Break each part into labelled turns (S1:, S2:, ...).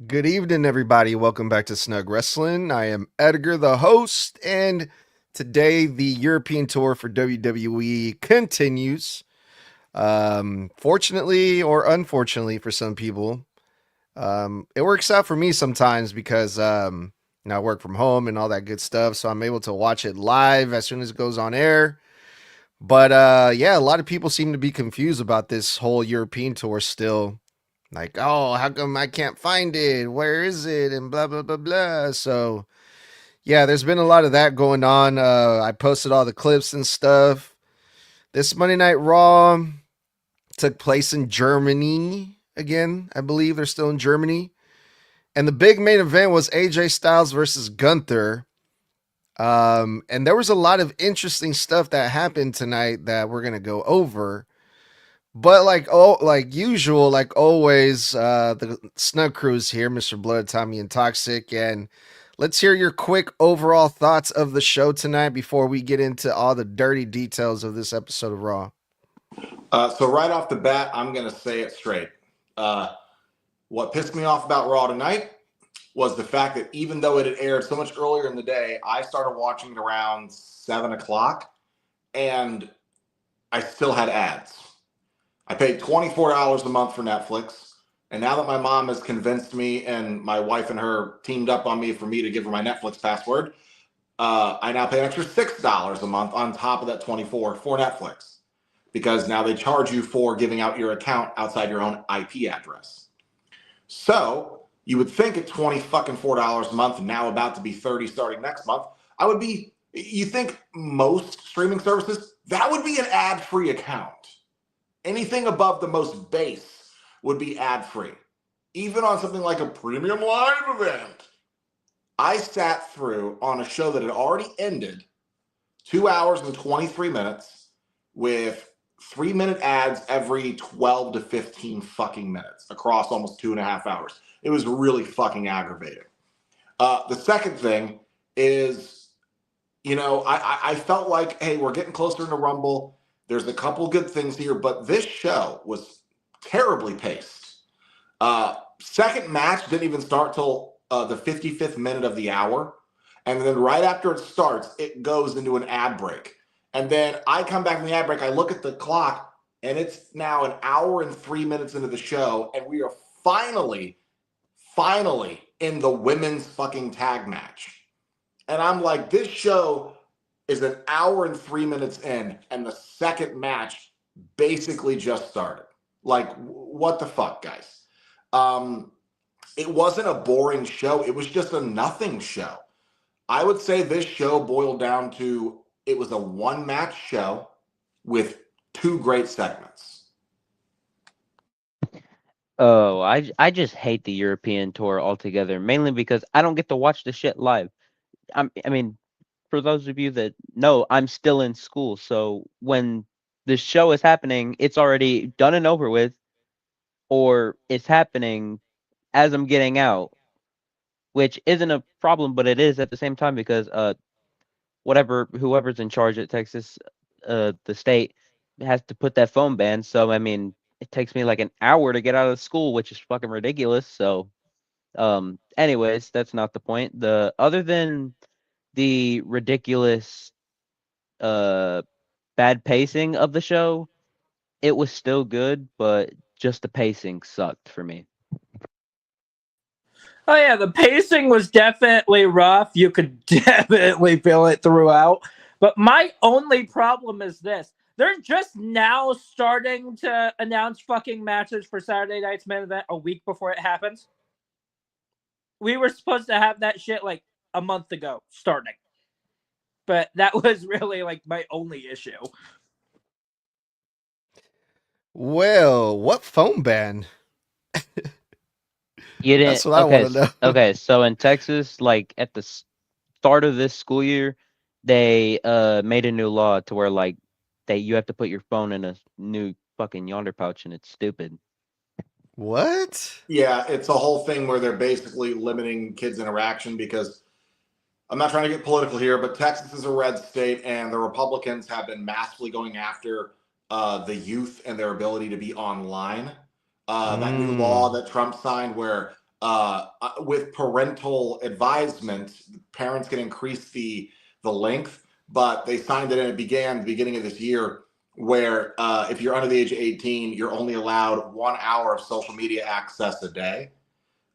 S1: Good evening, everybody. Welcome back to Snug Wrestling. I am Edgar, the host, and today the European tour for WWE continues. Fortunately or unfortunately for some people, it works out for me sometimes because I work from home and all that good stuff, so I'm able to watch it live as soon as it goes on air. But yeah, a lot of people seem to be confused about this whole European tour still. Like, oh, how come I can't find it? Where is it? And blah blah blah blah. So yeah, there's been a lot of that going on. I posted all the clips and stuff. This Monday Night Raw took place in Germany again. I believe they're still in Germany. And the big main event was AJ Styles versus Gunther. And there was a lot of interesting stuff that happened tonight that we're gonna go over. But like usual, like always, the Snug Crew's here, Mr. Blood, Tommy, and Toxic, and let's hear your quick overall thoughts of the show tonight before we get into all the dirty details of this episode of Raw.
S2: So right off the bat, I'm going to say it straight. What pissed me off about Raw tonight was the fact that even though it had aired so much earlier in the day, I started watching it around 7 o'clock, and I still had ads. I paid $24 a month for Netflix, and now that my mom has convinced me and my wife and her teamed up on me for me to give her my Netflix password, I now pay an extra $6 a month on top of that 24 for Netflix, because now they charge you for giving out your account outside your own IP address. So you would think at $24 a month, now about to be 30 starting next month, you think most streaming services, that would be an ad-free account. Anything above the most base would be ad-free. Even on something like a premium live event. I sat through on a show that had already ended 2 hours and 23 minutes with 3-minute ads every 12 to 15 fucking minutes across almost 2.5 hours. It was really fucking aggravating. The second thing is, I felt like, hey, we're getting closer to Rumble. There's a couple good things here, but this show was terribly paced. Second match didn't even start till the 55th minute of the hour. And then right after it starts, it goes into an ad break. And then I come back from the ad break, I look at the clock, and it's now an hour and 3 minutes into the show, and we are finally in the women's fucking tag match. And I'm like, this show is an hour and 3 minutes in, and the second match basically just started. Like, what the fuck, guys? It wasn't a boring show. It was just a nothing show. I would say this show boiled down to, it was a one-match show with 2 great segments.
S3: Oh, I just hate the European tour altogether, mainly because I don't get to watch the shit live. I mean, for those of you that know, I'm still in school, so when the show is happening, it's already done and over with, or it's happening as I'm getting out, which isn't a problem, but it is at the same time because whoever's in charge at Texas, the state has to put that phone ban. So I mean, it takes me like an hour to get out of school, which is fucking ridiculous. So anyways, that's not the point. The other than the ridiculous uh bad pacing of the show, it was still good, but just the pacing sucked for me.
S4: Oh yeah, the pacing was definitely rough. You could definitely feel it throughout. But my only problem is this. They're just now starting to announce fucking matches for Saturday night's main event a week before it happens. We were supposed to have that shit like a month ago starting. But that was really like my only issue.
S1: Well, what phone ban?
S3: You
S1: That's
S3: didn't
S1: what I want to know.
S3: okay, so in Texas, like at the start of this school year, they made a new law to where like you have to put your phone in a new fucking yonder pouch, and it's stupid.
S1: What?
S2: Yeah, it's a whole thing where they're basically limiting kids' interaction, because I'm not trying to get political here, but Texas is a red state, and the Republicans have been massively going after the youth and their ability to be online. That new law that Trump signed, where with parental advisement, parents can increase the length, but they signed it and it began the beginning of this year where if you're under the age of 18, you're only allowed 1 hour of social media access a day.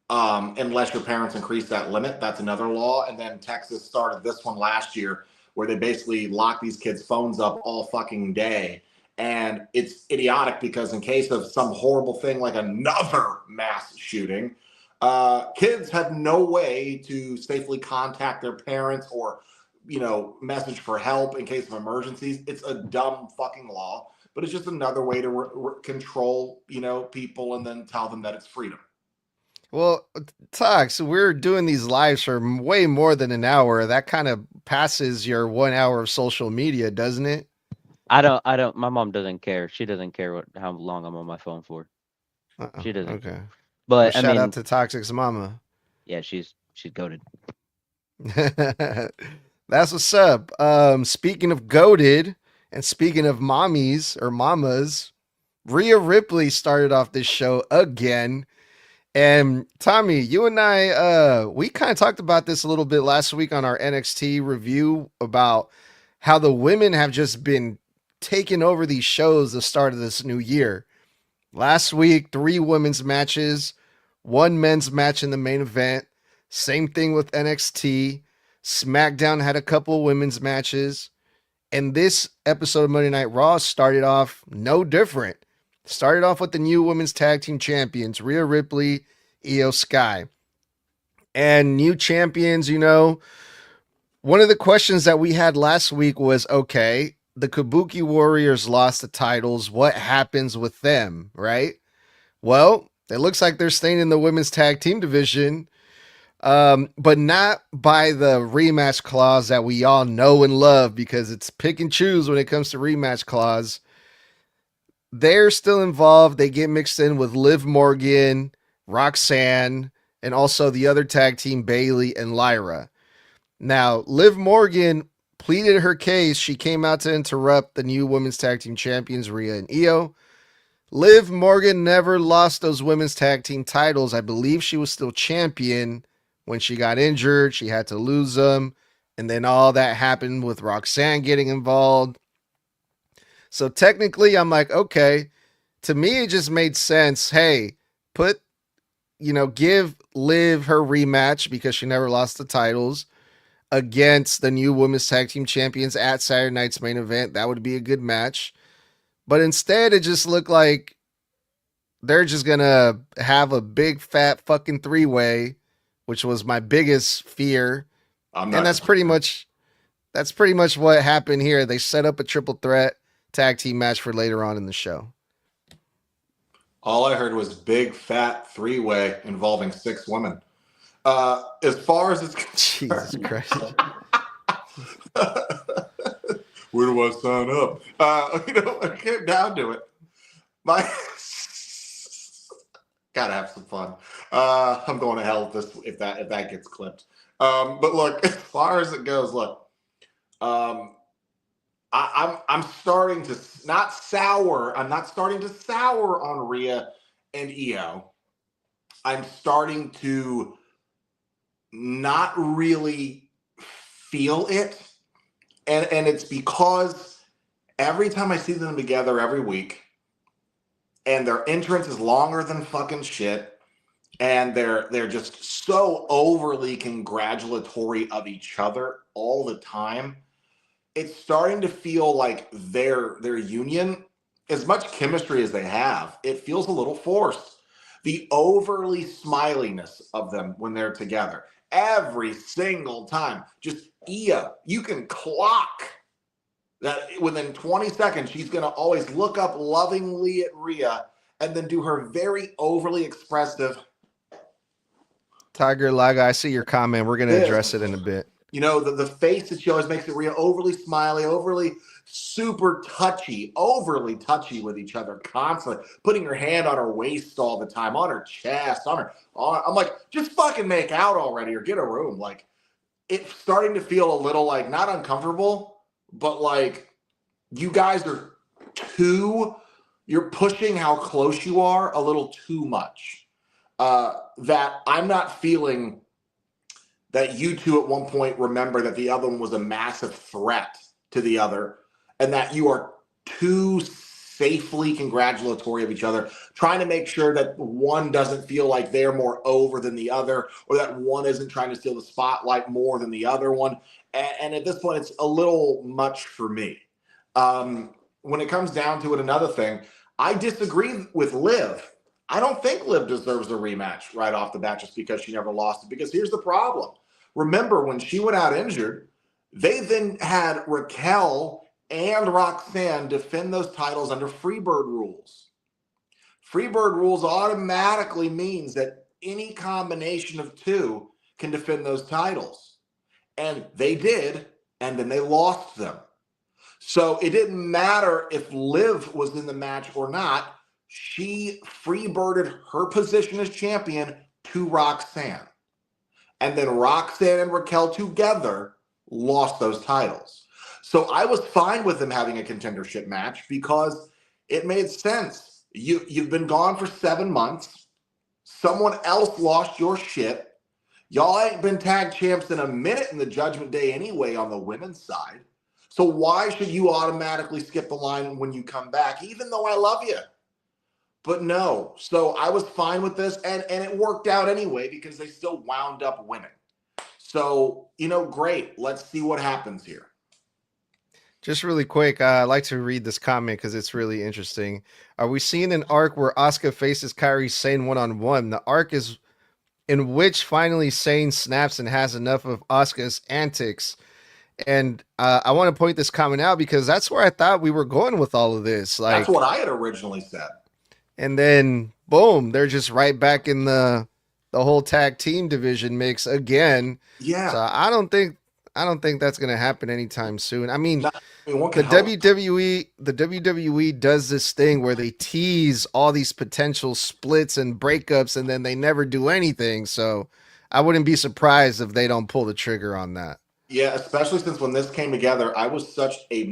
S2: Unless your parents increase that limit. That's another law. And then Texas started this one last year where they basically lock these kids' phones up all fucking day. And it's idiotic because in case of some horrible thing like another mass shooting, kids have no way to safely contact their parents or, message for help in case of emergencies. It's a dumb fucking law, but it's just another way to control, people and then tell them that it's freedom.
S1: Well, Tox, we're doing these lives for way more than an hour. That kind of passes your 1 hour of social media, doesn't it?
S3: I don't. My mom doesn't care. She doesn't care how long I'm on my phone for. She doesn't.
S1: Okay.
S3: But
S1: well, shout out to Toxic's mama.
S3: Yeah, she's goated.
S1: That's what's up. Speaking of goated and speaking of mommies or mamas, Rhea Ripley started off this show again. And Tommy, you and I, we kind of talked about this a little bit last week on our NXT review about how the women have just been taking over these shows the start of this new year. Last week, 3 women's matches, 1 men's match in the main event. Same thing with NXT. SmackDown had a couple women's matches. And this episode of Monday Night Raw started off no different. Started off with the new women's tag team champions, Rhea Ripley, Io Sky. And new champions, one of the questions that we had last week was, okay, the Kabuki Warriors lost the titles. What happens with them, right? Well, it looks like they're staying in the women's tag team division, but not by the rematch clause that we all know and love because it's pick and choose when it comes to rematch clause. They're still involved. They get mixed in with Liv Morgan, Roxanne, and also the other tag team, Bayley and Lyra. Now, Liv Morgan pleaded her case. She came out to interrupt the new women's tag team champions, Rhea and Io. Liv Morgan never lost those women's tag team titles. I believe she was still champion when she got injured. She had to lose them. And then all that happened with Roxanne getting involved. So technically, I'm like, okay, to me, it just made sense. Hey, give Liv her rematch because she never lost the titles against the new women's tag team champions at Saturday night's main event. That would be a good match. But instead, it just looked like they're just going to have a big fat fucking 3-way, which was my biggest fear. And that's pretty much what happened here. They set up a triple threat tag team match for later on in the show.
S2: All I heard was big fat 3-way involving 6 women. As far as it's
S1: Jesus Christ.
S2: Where do I sign up? I came down to it. Gotta have some fun. I'm going to hell with this if that gets clipped. But look, as far as it goes, look, I'm starting to not sour. I'm not starting to sour on Rhea and Io. I'm starting to not really feel it. And it's because every time I see them together every week, and their entrance is longer than fucking shit, and they're just so overly congratulatory of each other all the time, it's starting to feel like their union, as much chemistry as they have, it feels a little forced. The overly smiliness of them when they're together. Every single time. Just Io, you can clock that within 20 seconds, she's going to always look up lovingly at Rhea and then do her very overly expressive.
S1: Tiger Laga, I see your comment. We're going to address it in a bit.
S2: The face that she always makes it Rhea overly smiley, overly super touchy, overly touchy with each other constantly, putting her hand on her waist all the time, on her chest, I'm like, just fucking make out already or get a room. Like, it's starting to feel a little like not uncomfortable, but like you guys are you're pushing how close you are a little too much. that I'm not feeling that you two at one point remember that the other one was a massive threat to the other, and that you are too safely congratulatory of each other, trying to make sure that one doesn't feel like they're more over than the other, or that one isn't trying to steal the spotlight more than the other one. And at this point, it's a little much for me. When it comes down to it, another thing, I disagree with Liv. I don't think Liv deserves a rematch right off the bat just because she never lost it. Because here's the problem. Remember, when she went out injured, they then had Raquel and Roxanne defend those titles under Freebird rules. Freebird rules automatically means that any combination of two can defend those titles. And they did, and then they lost them. So it didn't matter if Liv was in the match or not. She freebirded her position as champion to Roxanne. And then Roxanne and Raquel together lost those titles. So I was fine with them having a contendership match because it made sense. You've been gone for 7 months. Someone else lost your shit. Y'all ain't been tag champs in a minute in the Judgment Day anyway on the women's side. So why should you automatically skip the line when you come back, even though I love you? But no. So I was fine with this, and it worked out anyway because they still wound up winning. So, great. Let's see what happens here.
S1: Just really quick, I'd like to read this comment because it's really interesting. Are we seeing an arc where Asuka faces Kairi Sane one-on-one? The arc is in which finally Sane snaps and has enough of Asuka's antics. And I want to point this comment out because that's where I thought we were going with all of this. Like,
S2: that's what I had originally said.
S1: And then, boom, they're just right back in the whole tag team division mix again.
S2: Yeah.
S1: So I don't think that's going to happen anytime soon. I mean, the WWE does this thing where they tease all these potential splits and breakups, and then they never do anything. So I wouldn't be surprised if they don't pull the trigger on that.
S2: Yeah, especially since when this came together, I was such a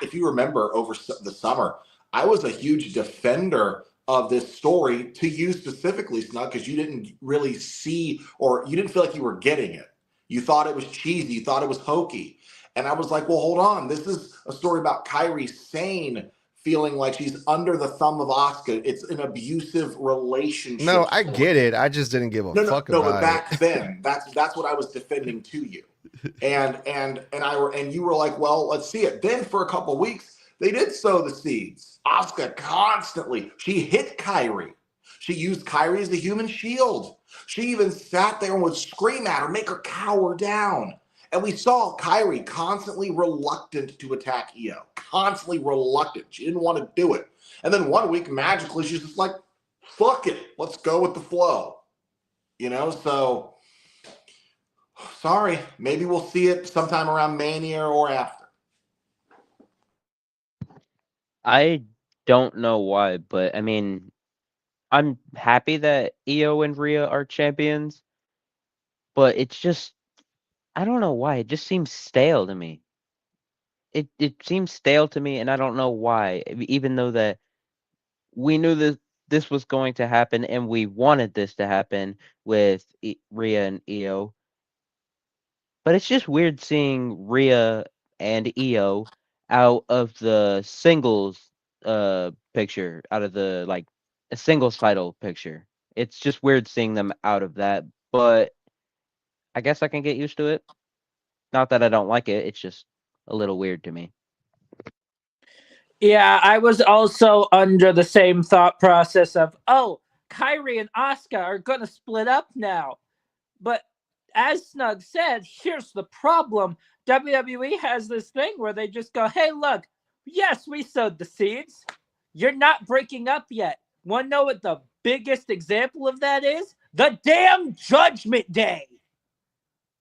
S2: if you remember over the summer, I was a huge defender of this story to you specifically, Snug, because you didn't really see, or you didn't feel like you were getting it. You thought it was cheesy. You thought it was hokey. And I was like, well, hold on. This is a story about Kairi Sane feeling like she's under the thumb of Asuka. It's an abusive relationship.
S1: No, I get it. I just didn't give a fuck about it.
S2: No, but back then, that's what I was defending to you. And you were like, well, let's see it. Then for a couple of weeks, they did sow the seeds. Asuka constantly, she hit Kairi. She used Kairi as the human shield. She even sat there and would scream at her, make her cower down. And we saw Kairi constantly reluctant to attack Io. Constantly reluctant. She didn't want to do it. And then one week, magically, she's just like, fuck it. Let's go with the flow. So sorry. Maybe we'll see it sometime around Mania or after.
S3: I don't know why, but I mean, I'm happy that Io and Rhea are champions, but it's just, I don't know why. It just seems stale to me. It seems stale to me, and I don't know why. Even though that we knew that this was going to happen, and we wanted this to happen with Rhea and Io. But it's just weird seeing Rhea and Io out of the singles picture, out of the a singles title picture. It's just weird seeing them out of that, but I guess I can get used to it. Not that I don't like it, it's just a little weird to me.
S4: Yeah, I was also under the same thought process of, oh, Kairi and Asuka are going to split up now. But as Snug said, here's the problem. WWE has this thing where they just go, hey, look, yes, we sowed the seeds. You're not breaking up yet. Want to know what the biggest example of that is? The damn Judgment Day.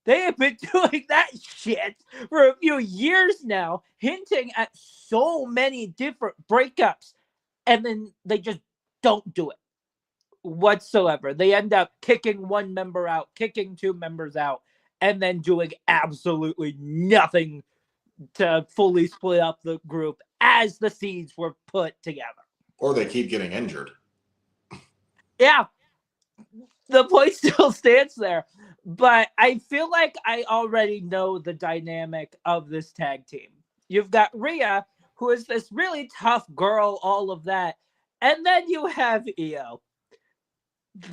S4: They have been doing that shit for a few years now, hinting at so many different breakups, and then they just don't do it whatsoever. They end up kicking one member out, kicking two members out, and then doing absolutely nothing to fully split up the group as the seeds were put together.
S2: Or they keep getting injured.
S4: Yeah. the point still stands there. But I feel like I already know the dynamic of this tag team. You've got Rhea, who is this really tough girl, all of that. And then you have Io,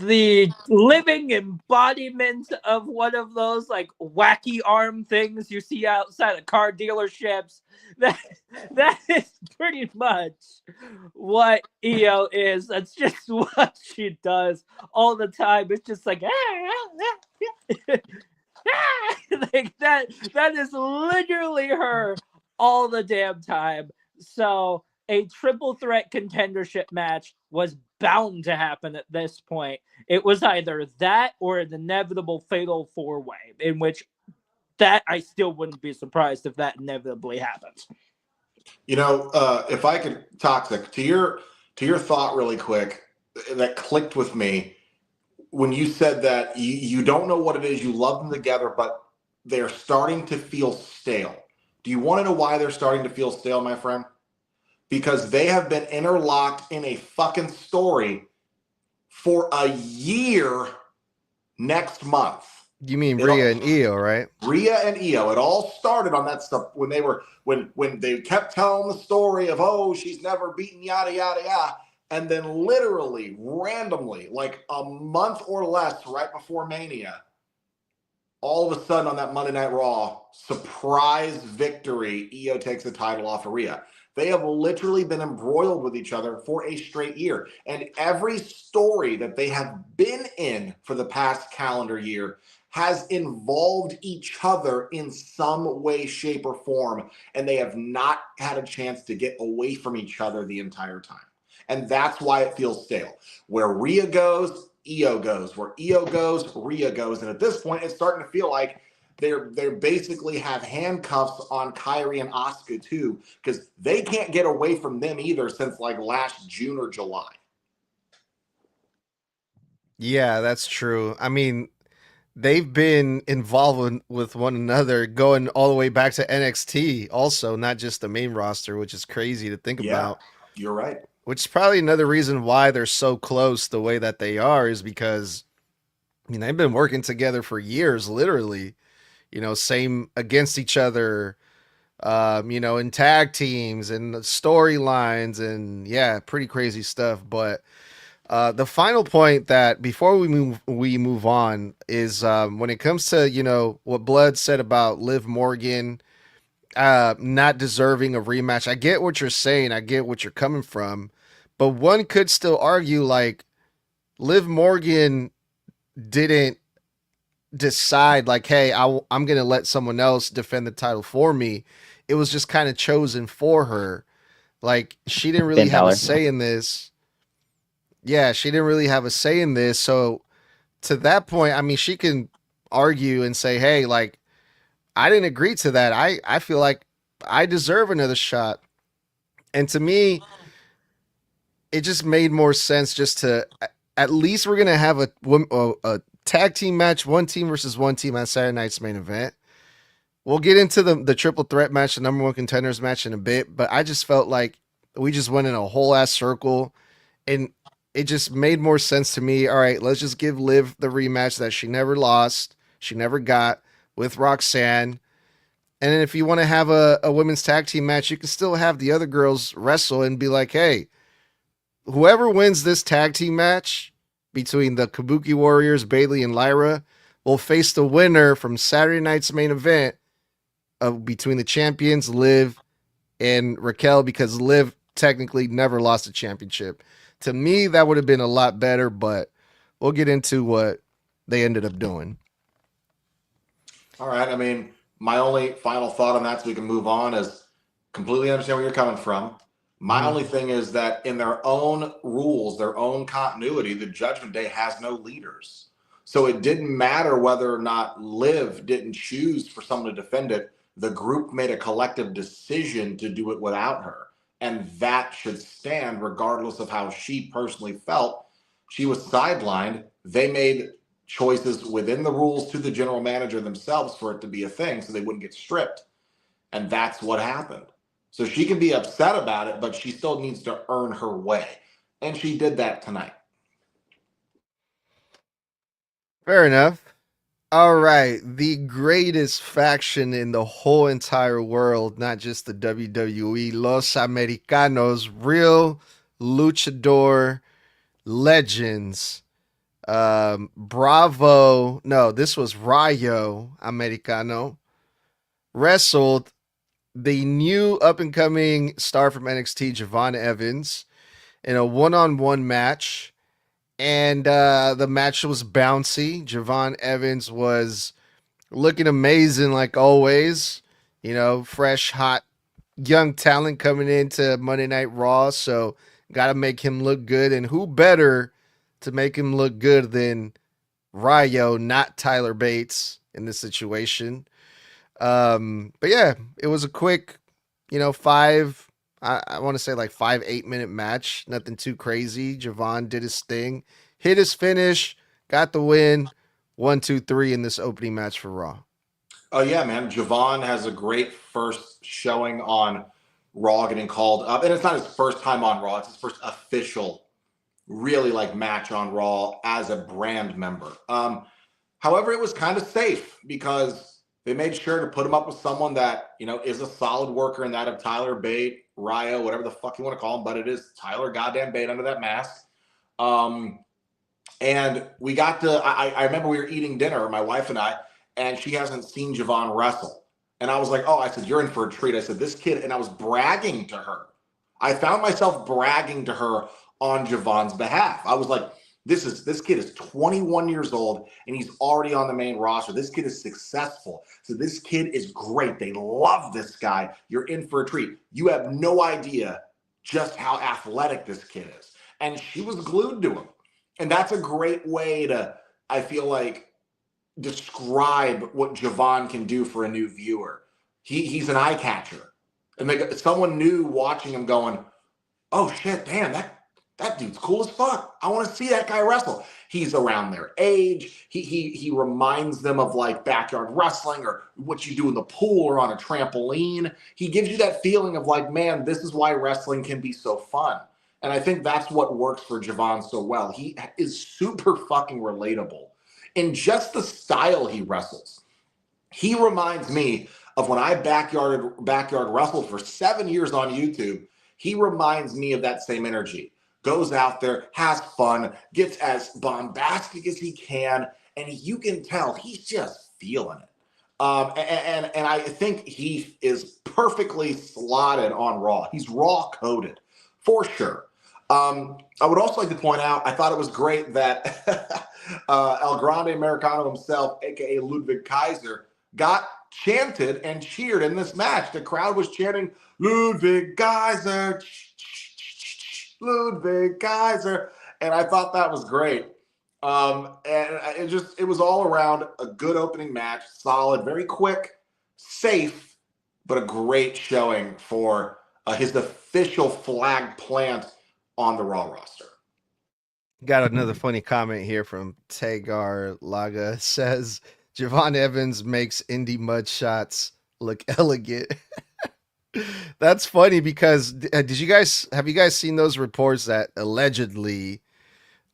S4: the living embodiment of one of those like wacky arm things you see outside of car dealerships. That that is pretty much what Io is. That's just what she does all the time. It's just like like that is literally her all the damn time. So a triple threat contendership match was bound to happen at this point. It was either that or an inevitable fatal four-way, in which that I still wouldn't be surprised if that inevitably happens.
S2: You know, if I could, Toxic, to your thought really quick, that clicked with me when you said that you don't know what it is, you love them together, but they're starting to feel stale. Do you want to know why they're starting to feel stale, my friend? Because they have been interlocked in a fucking story for a year next month.
S1: You mean Rhea and Io, right?
S2: Rhea and Io. It all started on that stuff when they were when they kept telling the story of, oh, she's never beaten yada yada yada. And then literally, randomly, like a month or less right before Mania, all of a sudden on that Monday Night Raw, surprise victory, Io takes the title off of Rhea. They have literally been embroiled with each other for a straight year. And every story that they have been in for the past calendar year has involved each other in some way, shape, or form. And they have not had a chance to get away from each other the entire time. And that's why it feels stale. Where Rhea goes, Io goes. Where Io goes, Rhea goes. And at this point, it's starting to feel like they're basically have handcuffs on Kyrie and Asuka too, because they can't get away from them either since like last June or July.
S1: Yeah, that's true. I mean, they've been involved with one another going all the way back to NXT also, not just the main roster, which is crazy to think about.
S2: You're right.
S1: Which is probably another reason why they're so close the way that they are, is because, I mean, they've been working together for years, literally. You know, same against each other, you know, in tag teams and storylines and yeah, pretty crazy stuff. But the final point that before we move on is when it comes to, you know, what Bludd said about Liv Morgan not deserving a rematch. I get what you're saying. I get what you're coming from, but one could still argue like Liv Morgan didn't decide like, hey, I'm going to let someone else defend the title for me. It was just kind of chosen for her. Like, she didn't really have a say in this. Yeah, she didn't really have a say in this. So to that point, I mean, she can argue and say, hey, like, I didn't agree to that. I feel like I deserve another shot. And to me, it just made more sense just to, at least we're going to have a tag team match, one team versus one team at Saturday night's main event. We'll get into the triple threat match, the number one contenders match in a bit, but I just felt like we just went in a whole ass circle and it just made more sense to me. All right, let's just give Liv the rematch that she never lost, she never got with Roxanne. And then if you want to have a women's tag team match, you can still have the other girls wrestle and be like, hey, whoever wins this tag team match between the Kabuki Warriors, Bayley and Lyra, will face the winner from Saturday night's main event between the champions, Liv and Raquel, because Liv technically never lost a championship. To me, that would have been a lot better, but we'll get into what they ended up doing.
S2: All right. I mean, my only final thought on that so we can move on is completely understand where you're coming from. My only thing is that in their own rules, their own continuity, the Judgment Day has no leaders. So it didn't matter whether or not Liv didn't choose for someone to defend it. The group made a collective decision to do it without her. And that should stand regardless of how she personally felt. She was sidelined. They made choices within the rules to the general manager themselves for it to be a thing so they wouldn't get stripped. And that's what happened. So she can be upset about it, but she still needs to earn her way. And she did that tonight.
S1: Fair enough. All right, the greatest faction in the whole entire world, not just the WWE, Los Americanos, real luchador legends. Bravo, no, this was Rayo Americano, wrestled the new up and coming star from NXT, Javon Evans, in a one-on-one match. And the match was bouncy. Javon Evans was looking amazing like always. You know, fresh, hot, young talent coming into Monday Night Raw. So got to make him look good. And who better to make him look good than Rayo, not Tyler Bates in this situation. But yeah, it was a quick, I want to say like 5, 8 minute match. Nothing too crazy. Javon did his thing, hit his finish, got the win. 1, 2, 3 in this opening match for Raw.
S2: Oh yeah, man. Javon has a great first showing on Raw, getting called up. And it's not his first time on Raw, it's his first official really like match on Raw as a brand member. However, it was kind of safe because they made sure to put him up with someone that, is a solid worker in that of Tyler Bate, Rayo, whatever the fuck you want to call him, but it is Tyler goddamn Bate under that mask. And we got to, I remember we were eating dinner, my wife and I, and she hasn't seen Javon wrestle. And I was like, oh, I said, you're in for a treat. I said, this kid, and I was bragging to her. I found myself bragging to her on Javon's behalf. I was like, this kid is 21 years old and he's already on the main roster. This kid is successful. So this kid is great. They love this guy. You're in for a treat. You have no idea just how athletic this kid is. And she was glued to him. And that's a great way to, I feel like, describe what Javon can do for a new viewer. He's an eye catcher. And someone new watching him going, oh shit, damn, that dude's cool as fuck. I want to see that guy wrestle. He's around their age. He reminds them of like backyard wrestling or what you do in the pool or on a trampoline. He gives you that feeling of like, man, this is why wrestling can be so fun. And I think that's what works for Javon so well. He is super fucking relatable in just the style he wrestles. He reminds me of when I backyard wrestled for 7 years on YouTube. He reminds me of that same energy. Goes out there, has fun, gets as bombastic as he can, and you can tell he's just feeling it. And I think he is perfectly slotted on Raw. He's Raw coded for sure. I would also like to point out, I thought it was great that El Grande Americano himself, aka Ludwig Kaiser, got chanted and cheered in this match. The crowd was chanting Ludwig Kaiser, Ludwig Kaiser, and I thought that was great. And it was all around a good opening match, solid, very quick, safe, but a great showing for his official flag plant on the Raw roster.
S1: Got another funny comment here from Tagar Laga. Says Javon Evans makes indie mud shots look elegant. That's funny because have you guys seen those reports that allegedly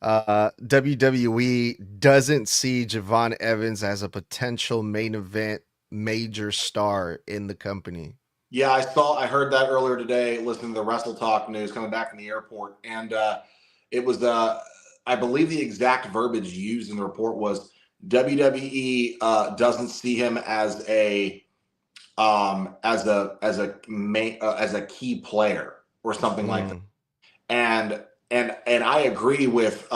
S1: WWE doesn't see Javon Evans as a potential main event major star in the company?
S2: Yeah, I heard that earlier today, listening to the Wrestle Talk news coming back from the airport. And it was, I believe the exact verbiage used in the report was WWE doesn't see him as a key player or something like that. And I agree with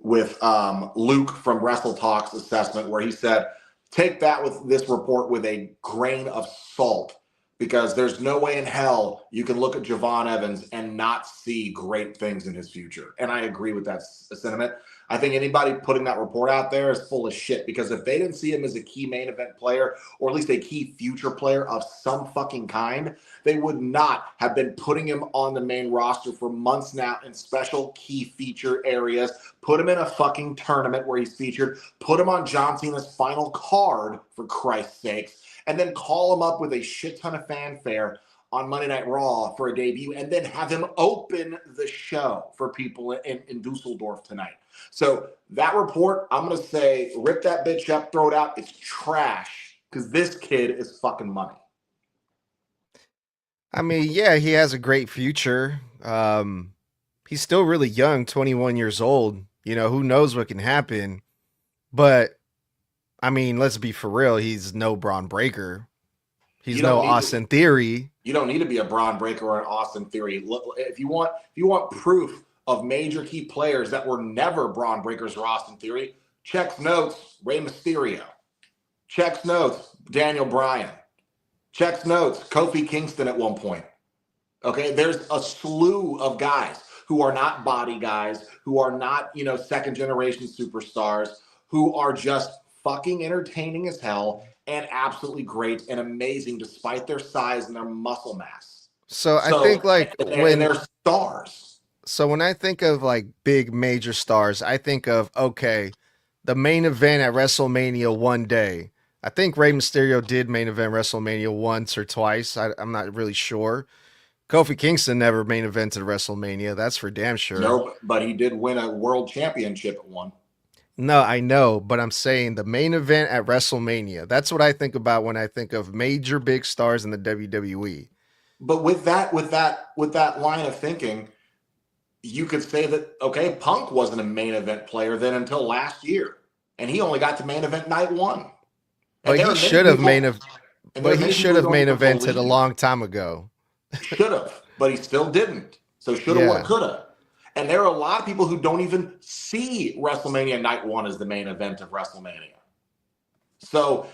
S2: Luke from Wrestle Talk's assessment, where he said, take this report with a grain of salt, because there's no way in hell you can look at Javon Evans and not see great things in his future. And I agree with that sentiment. I think anybody putting that report out there is full of shit, because if they didn't see him as a key main event player, or at least a key future player of some fucking kind, they would not have been putting him on the main roster for months now in special key feature areas, put him in a fucking tournament where he's featured, put him on John Cena's final card, for Christ's sakes, and then call him up with a shit ton of fanfare on Monday Night Raw for a debut and then have him open the show for people in Dusseldorf tonight. So that report, I'm going to say, rip that bitch up, throw it out. It's trash because this kid is fucking money.
S1: I mean, yeah, he has a great future. He's still really young, 21 years old. You know, who knows what can happen. But, I mean, let's be for real. He's no Braun Breaker. He's no Austin Theory.
S2: You don't need to be a Braun Breaker or an Austin Theory. Look, if you want proof of major key players that were never Braun Breakers or Austin Theory, checks notes, Rey Mysterio. Checks notes, Daniel Bryan. Checks notes, Kofi Kingston at one point. Okay, there's a slew of guys who are not body guys, who are not, second generation superstars, who are just fucking entertaining as hell and absolutely great and amazing despite their size and their muscle mass.
S1: So I think
S2: when they're stars.
S1: So when I think of like big major stars, I think of, okay, the main event at WrestleMania one day. I think Rey Mysterio did main event WrestleMania once or twice. I'm not really sure. Kofi Kingston never main evented WrestleMania. That's for damn sure.
S2: No, but he did win a world championship at one.
S1: No, I know, but I'm saying the main event at WrestleMania. That's what I think about when I think of major big stars in the WWE.
S2: But with that line of thinking, you could say that, okay, Punk wasn't a main event player then until last year, and he only got to main event night one.
S1: But he should have main evented a long time ago.
S2: Should have, but he still didn't. So should have, what could have. And there are a lot of people who don't even see WrestleMania Night 1 as the main event of WrestleMania. So,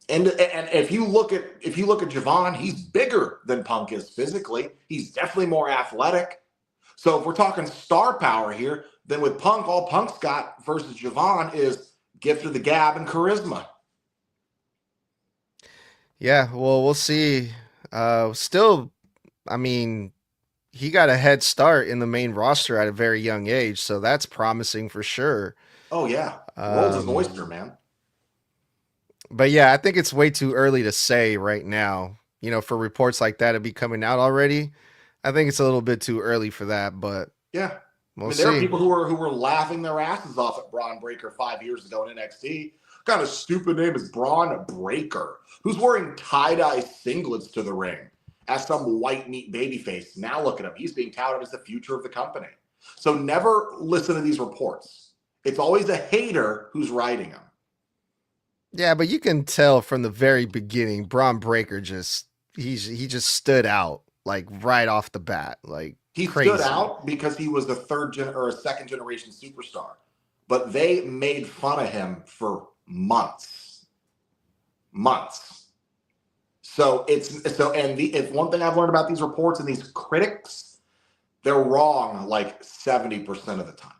S2: and if you look at Javon, he's bigger than Punk is physically. He's definitely more athletic. So if we're talking star power here, then with Punk, all Punk's got versus Javon is gift of the gab and charisma.
S1: Yeah, well, we'll see. Still, I mean, he got a head start in the main roster at a very young age, so that's promising for sure.
S2: Oh, yeah. World's an oyster, man.
S1: But yeah, I think it's way too early to say right now, for reports like that to be coming out already. I think it's a little bit too early for that, but
S2: yeah.
S1: We'll see.
S2: There are people who were laughing their asses off at Braun Breaker 5 years ago in NXT. What kind of stupid name is Braun Breaker? Who's wearing tie-dye singlets to the ring as some white meat babyface? Now look at him. He's being touted as the future of the company. So never listen to these reports. It's always a hater who's writing them.
S1: Yeah, but you can tell from the very beginning, Braun Breaker he just stood out like right off the bat, like
S2: he
S1: crazy.
S2: Stood out because he was a second generation superstar, but they made fun of him for months. So if one thing I've learned about these reports and these critics, they're wrong like 70% of the time.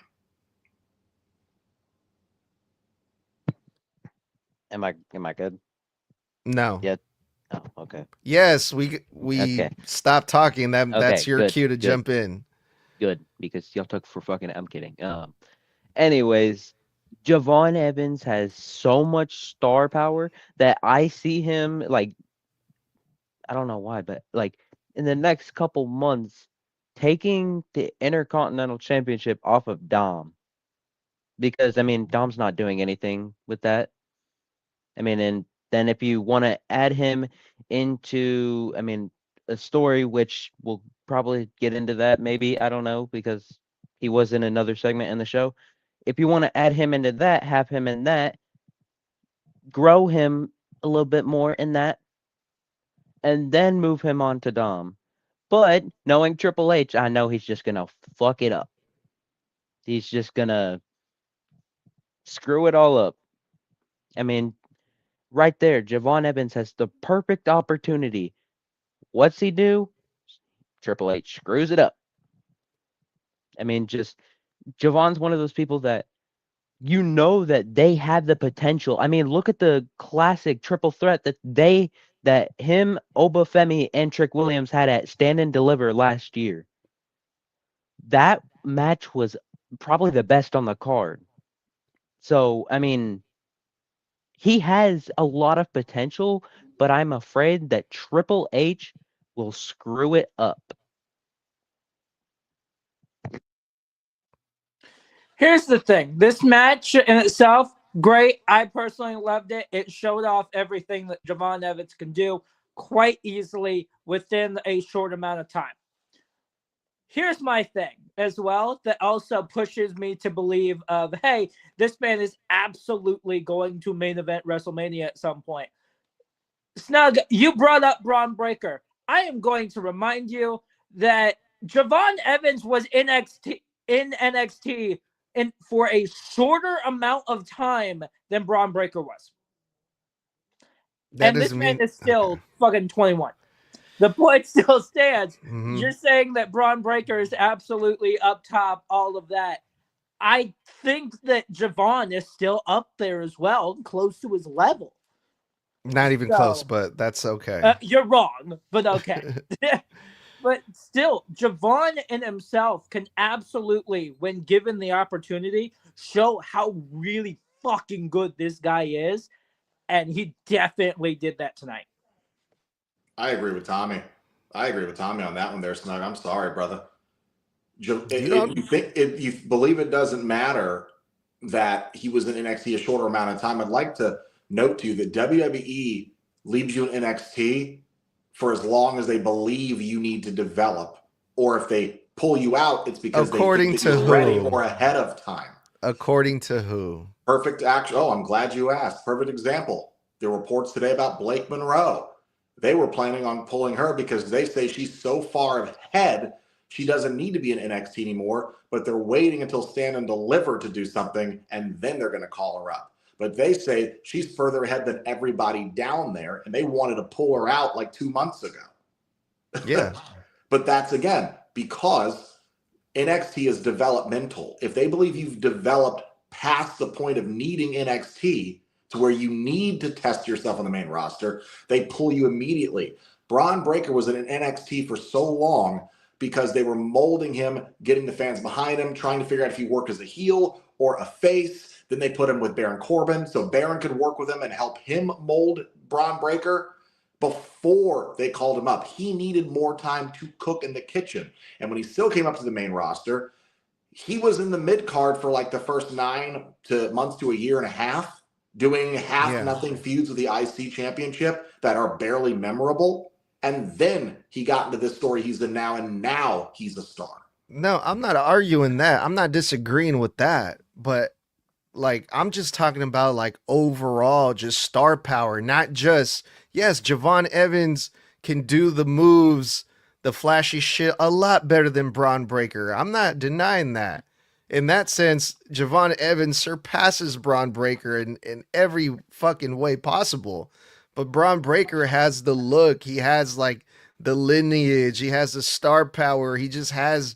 S3: Am I good?
S1: No.
S3: Yeah. Oh, okay.
S1: Yes, we stop talking. That's your cue to jump in.
S3: Good, because y'all took for fucking. I'm kidding. Anyways, Javon Evans has so much star power that I see him like. I don't know why, but like in the next couple months, taking the Intercontinental Championship off of Dom, because Dom's not doing anything with that. And then if you want to add him into, a story, which we'll probably get into that, maybe, I don't know, because he was in another segment in the show. If you want to add him into that, have him in that, grow him a little bit more in that, and then move him on to Dom. But knowing Triple H, I know he's just going to fuck it up. He's just going to screw it all up. Right there, Javon Evans has the perfect opportunity. What's he do? Triple H screws it up. Javon's one of those people that that they have the potential. Look at the classic triple threat that him, Obafemi, and Trick Williams had at Stand and Deliver last year. That match was probably the best on the card. So, he has a lot of potential, but I'm afraid that Triple H will screw it up.
S4: Here's the thing. This match in itself, great. I personally loved it. It showed off everything that Javon Evans can do quite easily within a short amount of time. Here's my thing as well that also pushes me to believe of, hey, this man is absolutely going to main event WrestleMania at some point. Snug, you brought up Braun Breaker. I am going to remind you that Javon Evans was in NXT for a shorter amount of time than Braun Breaker was.
S1: That
S4: And this
S1: doesn't
S4: man
S1: mean
S4: is still fucking 21. The point still stands.
S1: Mhm.
S4: You're saying that Braun Breaker is absolutely up top, all of that. I think that Javon is still up there as well, close to his level.
S1: Not even close, but that's okay.
S4: You're wrong, but okay. But still, Javon in himself can absolutely, when given the opportunity, show how really fucking good this guy is. And he definitely did that tonight.
S2: I agree with Tommy. I agree with Tommy on that one there, Snug. I'm sorry, brother. If you believe it doesn't matter that he was in NXT a shorter amount of time, I'd like to note to you that WWE leaves you in NXT for as long as they believe you need to develop, or if they pull you out, it's because
S1: According
S2: they think
S1: to
S2: that you're ready
S1: who?
S2: more ahead of time.
S1: According to who?
S2: Perfect action. Oh, I'm glad you asked. Perfect example. There were reports today about Blake Monroe. They were planning on pulling her because they say she's so far ahead, she doesn't need to be in NXT anymore, but they're waiting until Stand and Deliver to do something, and then they're going to call her up. But they say she's further ahead than everybody down there, and they wanted to pull her out like 2 months ago.
S1: Yeah.
S2: But that's, again, because NXT is developmental. If they believe you've developed past the point of needing NXT to where you need to test yourself on the main roster, they pull you immediately. Braun Breaker was in NXT for so long because they were molding him, getting the fans behind him, trying to figure out if he worked as a heel or a face. Then they put him with Baron Corbin so Baron could work with him and help him mold Braun Breaker. Before they called him up, he needed more time to cook in the kitchen. And when he still came up to the main roster, he was in the mid card for like the first 9 months to a year and a half, doing half-nothing feuds with the IC championship that are barely memorable. And then he got into this story he's in now, and now he's a star.
S1: No, I'm not arguing that. I'm not disagreeing with that. But like, I'm just talking about like overall just star power, not just, yes, Javon Evans can do the moves, the flashy shit a lot better than Braun Breaker. I'm not denying that. In that sense, Javon Evans surpasses Braun Breaker in every fucking way possible. But Braun Breaker has the look, he has like the lineage, he has the star power, he just has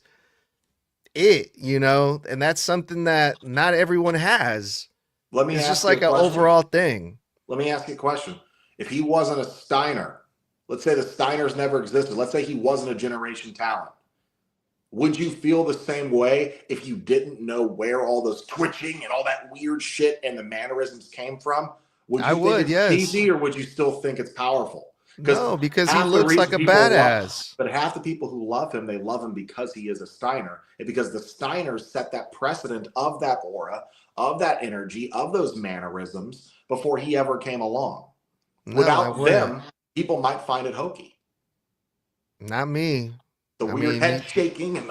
S1: it, you know, and that's something that not everyone has. It's just like an overall thing.
S2: Let me ask you a question. If he wasn't a Steiner, let's say the Steiners never existed, let's say he wasn't a generation talent, would you feel the same way if you didn't know where all this twitching and all that weird shit and the mannerisms came from? Would you think it's cheesy, or would you still think it's powerful?
S1: No, because he looks like a badass.
S2: But half the people who love him, they love him because he is a Steiner. And because the Steiners set that precedent of that aura, of that energy, of those mannerisms before he ever came along.
S1: No,
S2: without them, people might find it hokey.
S1: Not me.
S2: The weird head shaking and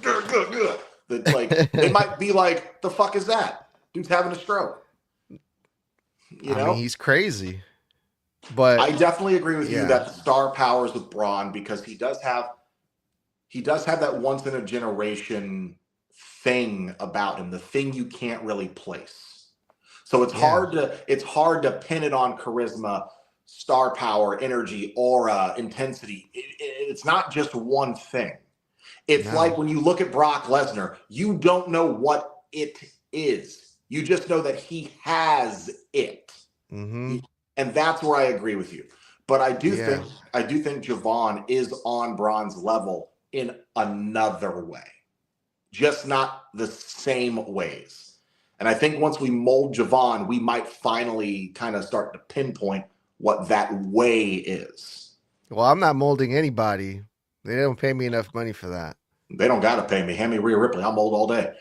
S2: the like, they might be like, the fuck is that? Dude's having a stroke. You know?
S1: I mean, he's crazy. But
S2: I definitely agree with you that the star powers with Braun, because he does have that once in a generation thing about him, the thing you can't really place. So it's hard to pin it on charisma, star power, energy, aura, intensity. It's not just one thing. It's like when you look at Brock Lesnar, you don't know what it is. You just know that he has it.
S1: Mm-hmm.
S2: And that's where I agree with you. But I do think Javon is on Braun's level in another way, just not the same ways. And I think once we mold Javon, we might finally kind of start to pinpoint what that way is.
S1: Well, I'm not molding anybody. They don't pay me enough money for that.
S2: They don't got to pay me. Hand me Rhea Ripley. I'll mold all day.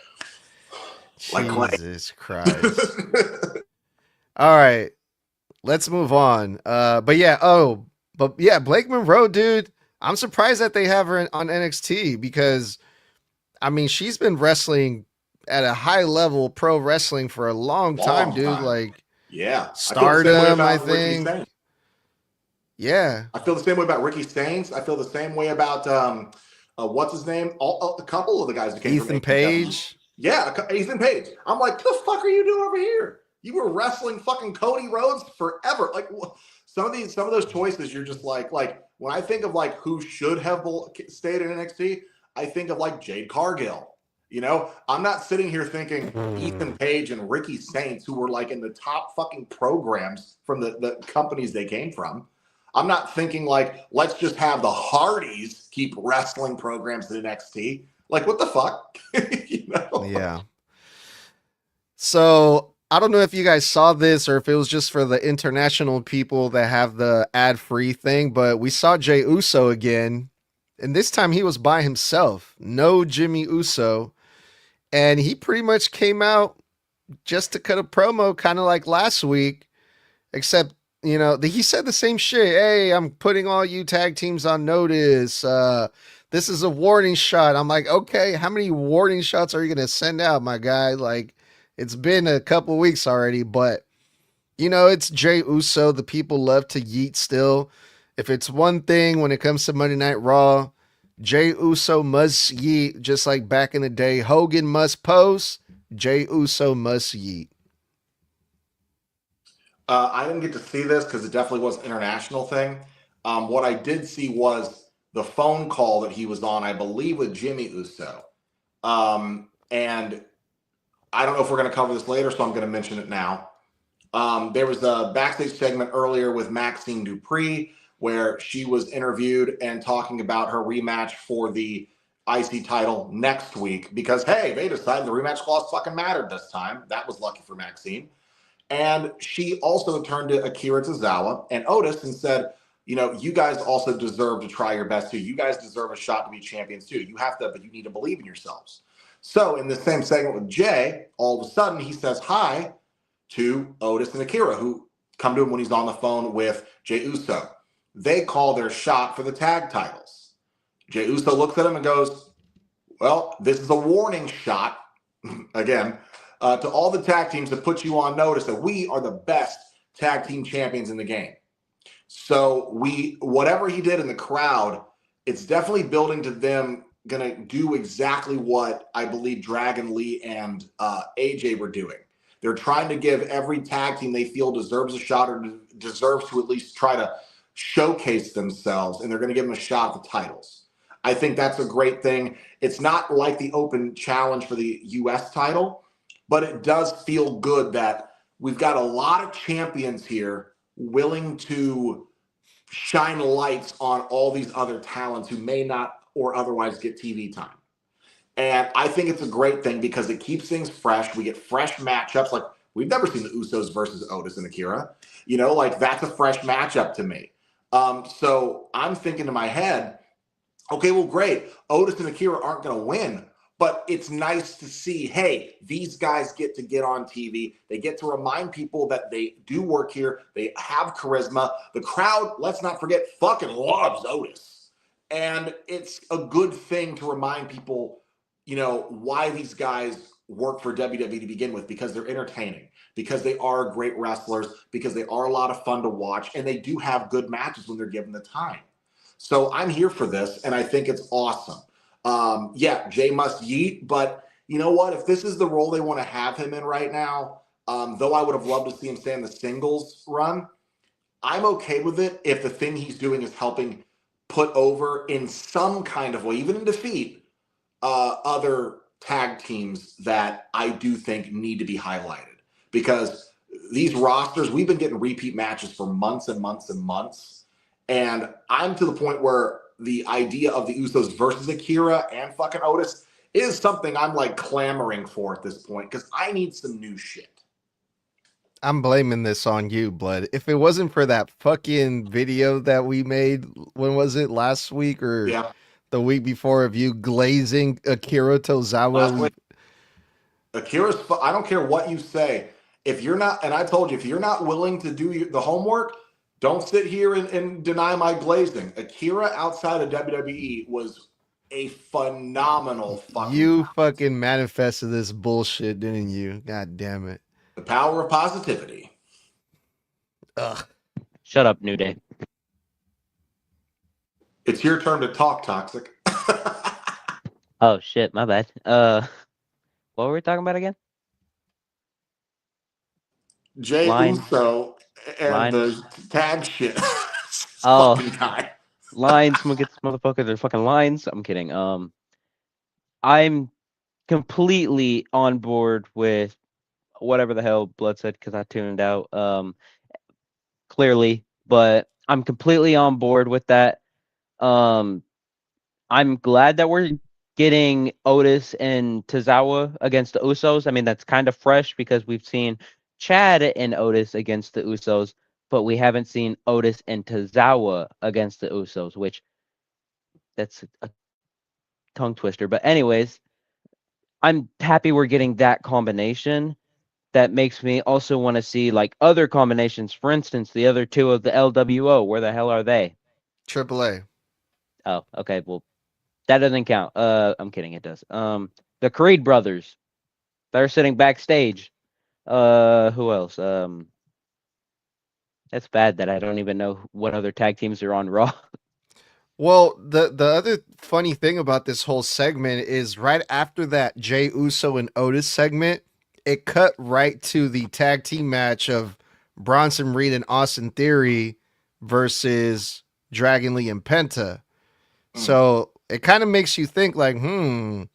S2: Like clay.
S1: Jesus Christ. All right. Let's move on. But yeah, Blake Monroe, dude, I'm surprised that they have her on NXT because, I mean, she's been wrestling at a high level pro wrestling for a long time, dude. Like,
S2: yeah,
S1: Stardom, I think. Yeah,
S2: I feel the same way about Ricky Stanks. I feel the same way about what's his name? A couple of the guys that came
S1: Ethan
S2: from
S1: Page.
S2: Yeah, Ethan Page. I'm like, the fuck are you doing over here? You were wrestling fucking Cody Rhodes forever. Like some of those choices, you're just like when I think of like who should have stayed in NXT, I think of like Jade Cargill. You know, I'm not sitting here thinking Ethan Page and Ricky Stanks, who were like in the top fucking programs from the companies they came from. I'm not thinking like, let's just have the Hardys keep wrestling programs in NXT. Like, what the fuck? You know?
S1: Yeah. So I don't know if you guys saw this or if it was just for the international people that have the ad-free thing, but we saw Jey Uso again. And this time he was by himself. No Jimmy Uso. And he pretty much came out just to cut a promo, kind of like last week, except, you know, he said the same shit. Hey, I'm putting all you tag teams on notice. This is a warning shot. I'm like, okay, how many warning shots are you going to send out, my guy? Like, it's been a couple weeks already, but, you know, it's Jey Uso. The people love to yeet still. If it's one thing when it comes to Monday Night Raw, Jey Uso must yeet, just like back in the day. Hogan must pose. Jey Uso must yeet.
S2: I didn't get to see this because it definitely was an international thing. What I did see was the phone call that he was on, I believe, with Jimmy Uso. And I don't know if we're going to cover this later, so I'm going to mention it now. There was a backstage segment earlier with Maxine Dupree where she was interviewed and talking about her rematch for the IC title next week because, hey, they decided the rematch clause fucking mattered this time. That was lucky for Maxine. And she also turned to Akira Tozawa and Otis and said, you know, you guys also deserve to try your best too. You guys deserve a shot to be champions too. You have to, but you need to believe in yourselves. So in the same segment with Jay, all of a sudden he says hi to Otis and Akira, who come to him when he's on the phone with Jey Uso. They call their shot for the tag titles. Jey Uso looks at him and goes, well, this is a warning shot, again, to all the tag teams to put you on notice that we are the best tag team champions in the game. So whatever he did in the crowd, it's definitely building to them going to do exactly what I believe Dragon Lee and AJ were doing. They're trying to give every tag team they feel deserves a shot or deserves to at least try to showcase themselves, and they're going to give them a shot at the titles. I think that's a great thing. It's not like the open challenge for the US title, but it does feel good that we've got a lot of champions here willing to shine lights on all these other talents who may not or otherwise get TV time. And I think it's a great thing because it keeps things fresh. We get fresh matchups. Like, we've never seen the Usos versus Otis and Akira. You know, like, that's a fresh matchup to me. So I'm thinking in my head, okay, well, great. Otis and Akira aren't going to win, but it's nice to see, hey, these guys get on TV. They get to remind people that they do work here. They have charisma. The crowd, let's not forget, fucking loves Otis. And it's a good thing to remind people, you know, why these guys work for WWE to begin with, because they're entertaining, because they are great wrestlers, because they are a lot of fun to watch, and they do have good matches when they're given the time. So I'm here for this, and I think it's awesome. Yeah, Jay must yeet, but you know what? If this is the role they want to have him in right now, though I would have loved to see him stay in the singles run, I'm okay with it if the thing he's doing is helping put over in some kind of way, even in defeat, other tag teams that I do think need to be highlighted. Because these rosters, we've been getting repeat matches for months and months and months. And I'm to the point where the idea of the Usos versus Akira and fucking Otis is something I'm like clamoring for at this point, because I need some new shit.
S1: I'm blaming this on you, Blood. If it wasn't for that fucking video that we made, when was it? Last week or
S2: Yeah,
S1: the week before of you glazing Akira Tozawa?
S2: last week. I don't care what you say. If you're not, and I told you, if you're not willing to do the homework, don't sit here and deny my glazing. Akira outside of WWE was a phenomenal fucking
S1: You
S2: talent.
S1: fucking manifested this bullshit, didn't you? God damn it.
S2: The power of positivity.
S1: Ugh.
S3: Shut up, New Day.
S2: It's your turn to talk, Toxic.
S3: Oh shit, my bad. What were we talking about again?
S2: Jay
S3: Line.
S2: Uso and
S3: Line.
S2: the tag shit.
S3: Oh.
S2: Fucking guy.
S3: Lines, motherfucker, they're fucking lines. I'm kidding. I'm completely on board with whatever the hell Blood said because I tuned out. Clearly, but I'm completely on board with that. I'm glad that we're getting Otis and Tozawa against the Usos. I mean, that's kind of fresh because we've seen Chad and Otis against the Usos, but we haven't seen Otis and Tozawa against the Usos, which that's a tongue twister. But anyways, I'm happy we're getting that combination. That makes me also want to see like other combinations. For instance, the other two of the LWO. Where the hell are they?
S1: AAA.
S3: Oh, okay. Well, that doesn't count. I'm kidding. It does. The Creed brothers. They're sitting backstage. Who else? That's bad that I don't even know what other tag teams are on Raw.
S1: Well, the other funny thing about this whole segment is right after that Jey Uso and Otis segment, it cut right to the tag team match of Bronson Reed and Austin Theory versus Dragon Lee and Penta. So it kind of makes you think like, kind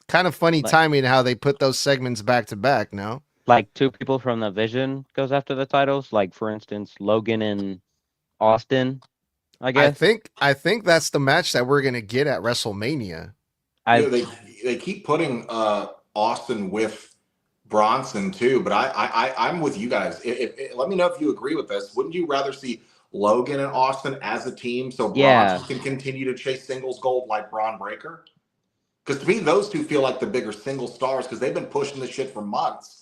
S1: of funny
S3: Like-
S1: timing how they put those segments back to back, no?
S3: Like two people from the Vision goes after the titles. Like for instance, Logan and Austin. I guess.
S1: I think that's the match that we're gonna get at WrestleMania.
S2: You know, they keep putting Austin with Bronson too, but I'm with you guys. Let me know if you agree with this. Wouldn't you rather see Logan and Austin as a team so Bronson can continue to chase singles gold like Braun Breaker? Because to me, those two feel like the bigger single stars because they've been pushing this shit for months.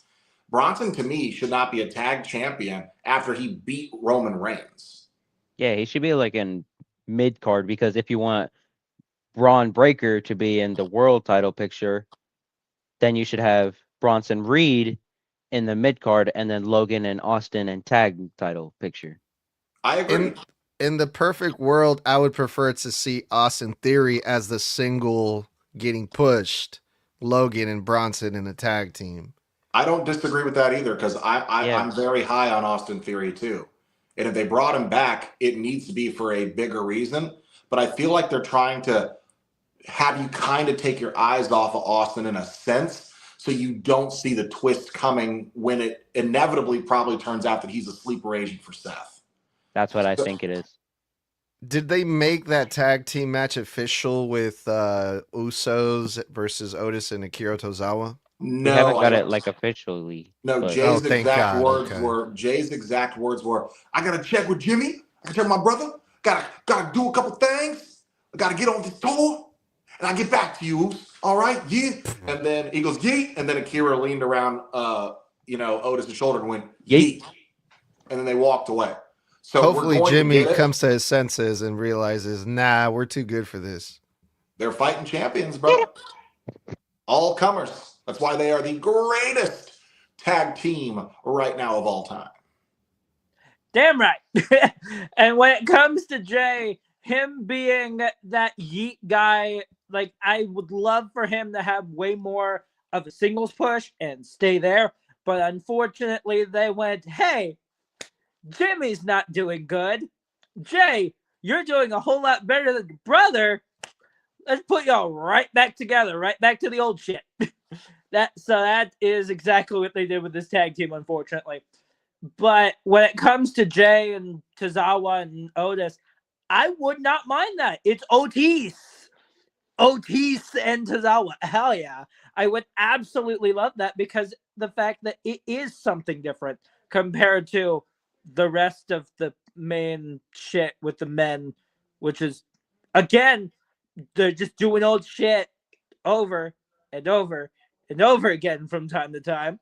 S2: Bronson, to me, should not be a tag champion after he beat Roman Reigns.
S3: Yeah, he should be like in mid card because if you want Braun Breaker to be in the world title picture, then you should have Bronson Reed in the mid card and then Logan and Austin in tag title picture.
S2: I agree.
S1: In the perfect world, I would prefer to see Austin Theory as the single getting pushed, Logan and Bronson in a tag team.
S2: I don't disagree with that either because I'm very high on Austin Theory too. And if they brought him back, it needs to be for a bigger reason. But I feel like they're trying to have you kind of take your eyes off of Austin in a sense so you don't see the twist coming when it inevitably probably turns out that he's a sleeper agent for Seth.
S3: That's what I think it is.
S1: Did they make that tag team match official with Usos versus Otis and Akira Tozawa?
S2: No,
S3: we haven't got it like officially.
S2: No,
S3: but...
S2: Jay's exact words were, I gotta check with Jimmy, I gotta check with my brother, gotta do a couple things, I gotta get on this tour, and I get back to you. All right, yeah. And then he goes, yeet, and then Akira leaned around Otis' shoulder and went, yeet. And then they walked away. So
S1: hopefully Jimmy comes to his senses and realizes, nah, we're too good for this.
S2: They're fighting champions, bro. All comers. That's why they are the greatest tag team right now of all time.
S4: Damn right. And when it comes to Jay, him being that yeet guy, like I would love for him to have way more of a singles push and stay there. But unfortunately, they went, hey, Jimmy's not doing good. Jay, you're doing a whole lot better than your brother. Let's put y'all right back together, right back to the old shit. That is exactly what they did with this tag team, unfortunately. But when it comes to Jay and Tozawa and Otis, I would not mind that. It's Otis. Otis and Tozawa. Hell yeah. I would absolutely love that, because the fact that it is something different compared to the rest of the main shit with the men, which is, again, they're just doing old shit over and over and over again from time to time.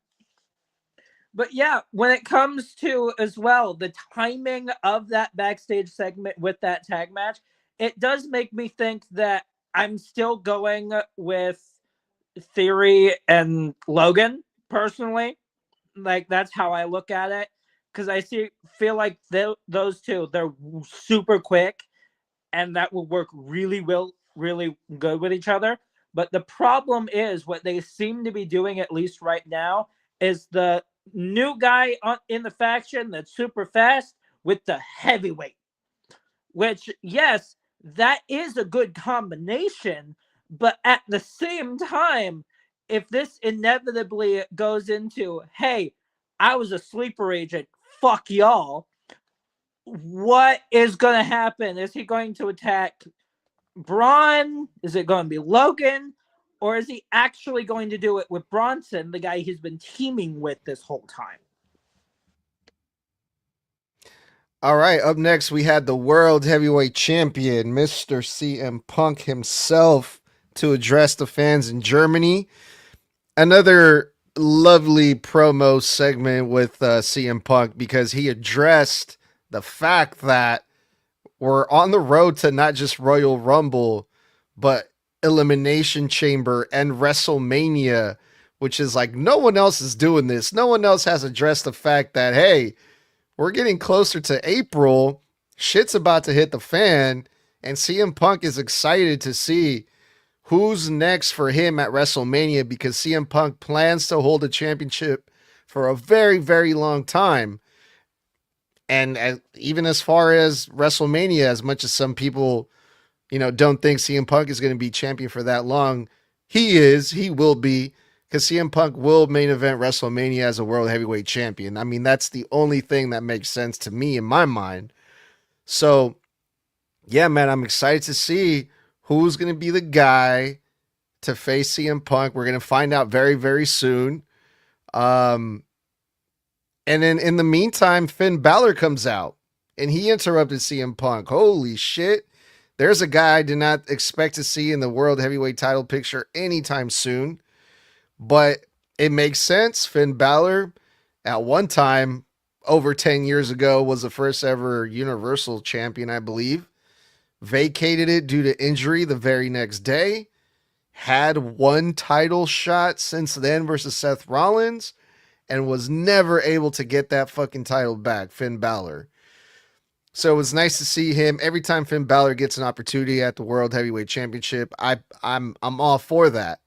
S4: But yeah, when it comes to as well the timing of that backstage segment with that tag match, it does make me think that I'm still going with Theory and Logan personally. Like, that's how I look at it, because I feel like those two, they're super quick, and that will work really good with each other. But the problem is, what they seem to be doing, at least right now, is the new guy in the faction that's super fast with the heavyweight. Which, yes, that is a good combination, but at the same time, if this inevitably goes into, hey, I was a sleeper agent, fuck y'all, what is going to happen? Is he going to attack Braun? Is it going to be Logan? Or is he actually going to do it with Bronson, the guy he's been teaming with this whole time?
S1: All right, up next we had the World Heavyweight Champion, Mr. CM Punk himself, to address the fans in Germany. Another lovely promo segment with CM Punk, because he addressed the fact that we're on the road to not just Royal Rumble, but Elimination Chamber and WrestleMania, which is like, no one else is doing this. No one else has addressed the fact that, hey, we're getting closer to April. Shit's about to hit the fan. And CM Punk is excited to see who's next for him at WrestleMania, because CM Punk plans to hold a championship for a very, very long time. And even as far as WrestleMania, as much as some people, don't think CM Punk is going to be champion for that long, he will be, because CM Punk will main event WrestleMania as a World Heavyweight Champion. I mean, that's the only thing that makes sense to me in my mind. So, yeah, man, I'm excited to see who's going to be the guy to face CM Punk. We're going to find out very, very soon. And then in the meantime, Finn Balor comes out and he interrupted CM Punk. Holy shit. There's a guy I did not expect to see in the World Heavyweight title picture anytime soon. But it makes sense. Finn Balor, at one time, over 10 years ago, was the first ever Universal Champion, I believe. Vacated it due to injury the very next day. Had one title shot since then versus Seth Rollins, and was never able to get that fucking title back, Finn Balor. So it was nice to see him. Every time Finn Balor gets an opportunity at the World Heavyweight Championship, I'm all for that.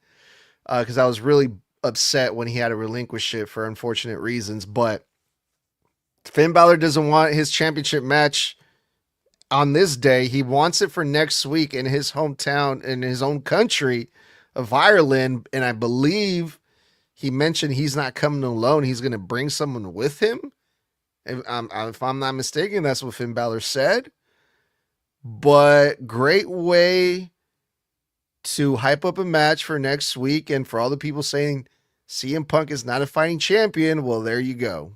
S1: Because I was really upset when he had to relinquish it for unfortunate reasons. But Finn Balor doesn't want his championship match on this day. He wants it for next week in his hometown, in his own country of Ireland. And I believe he mentioned he's not coming alone. He's going to bring someone with him. If I'm not mistaken, that's what Finn Balor said. But great way to hype up a match for next week. And for all the people saying CM Punk is not a fighting champion, well, there you go.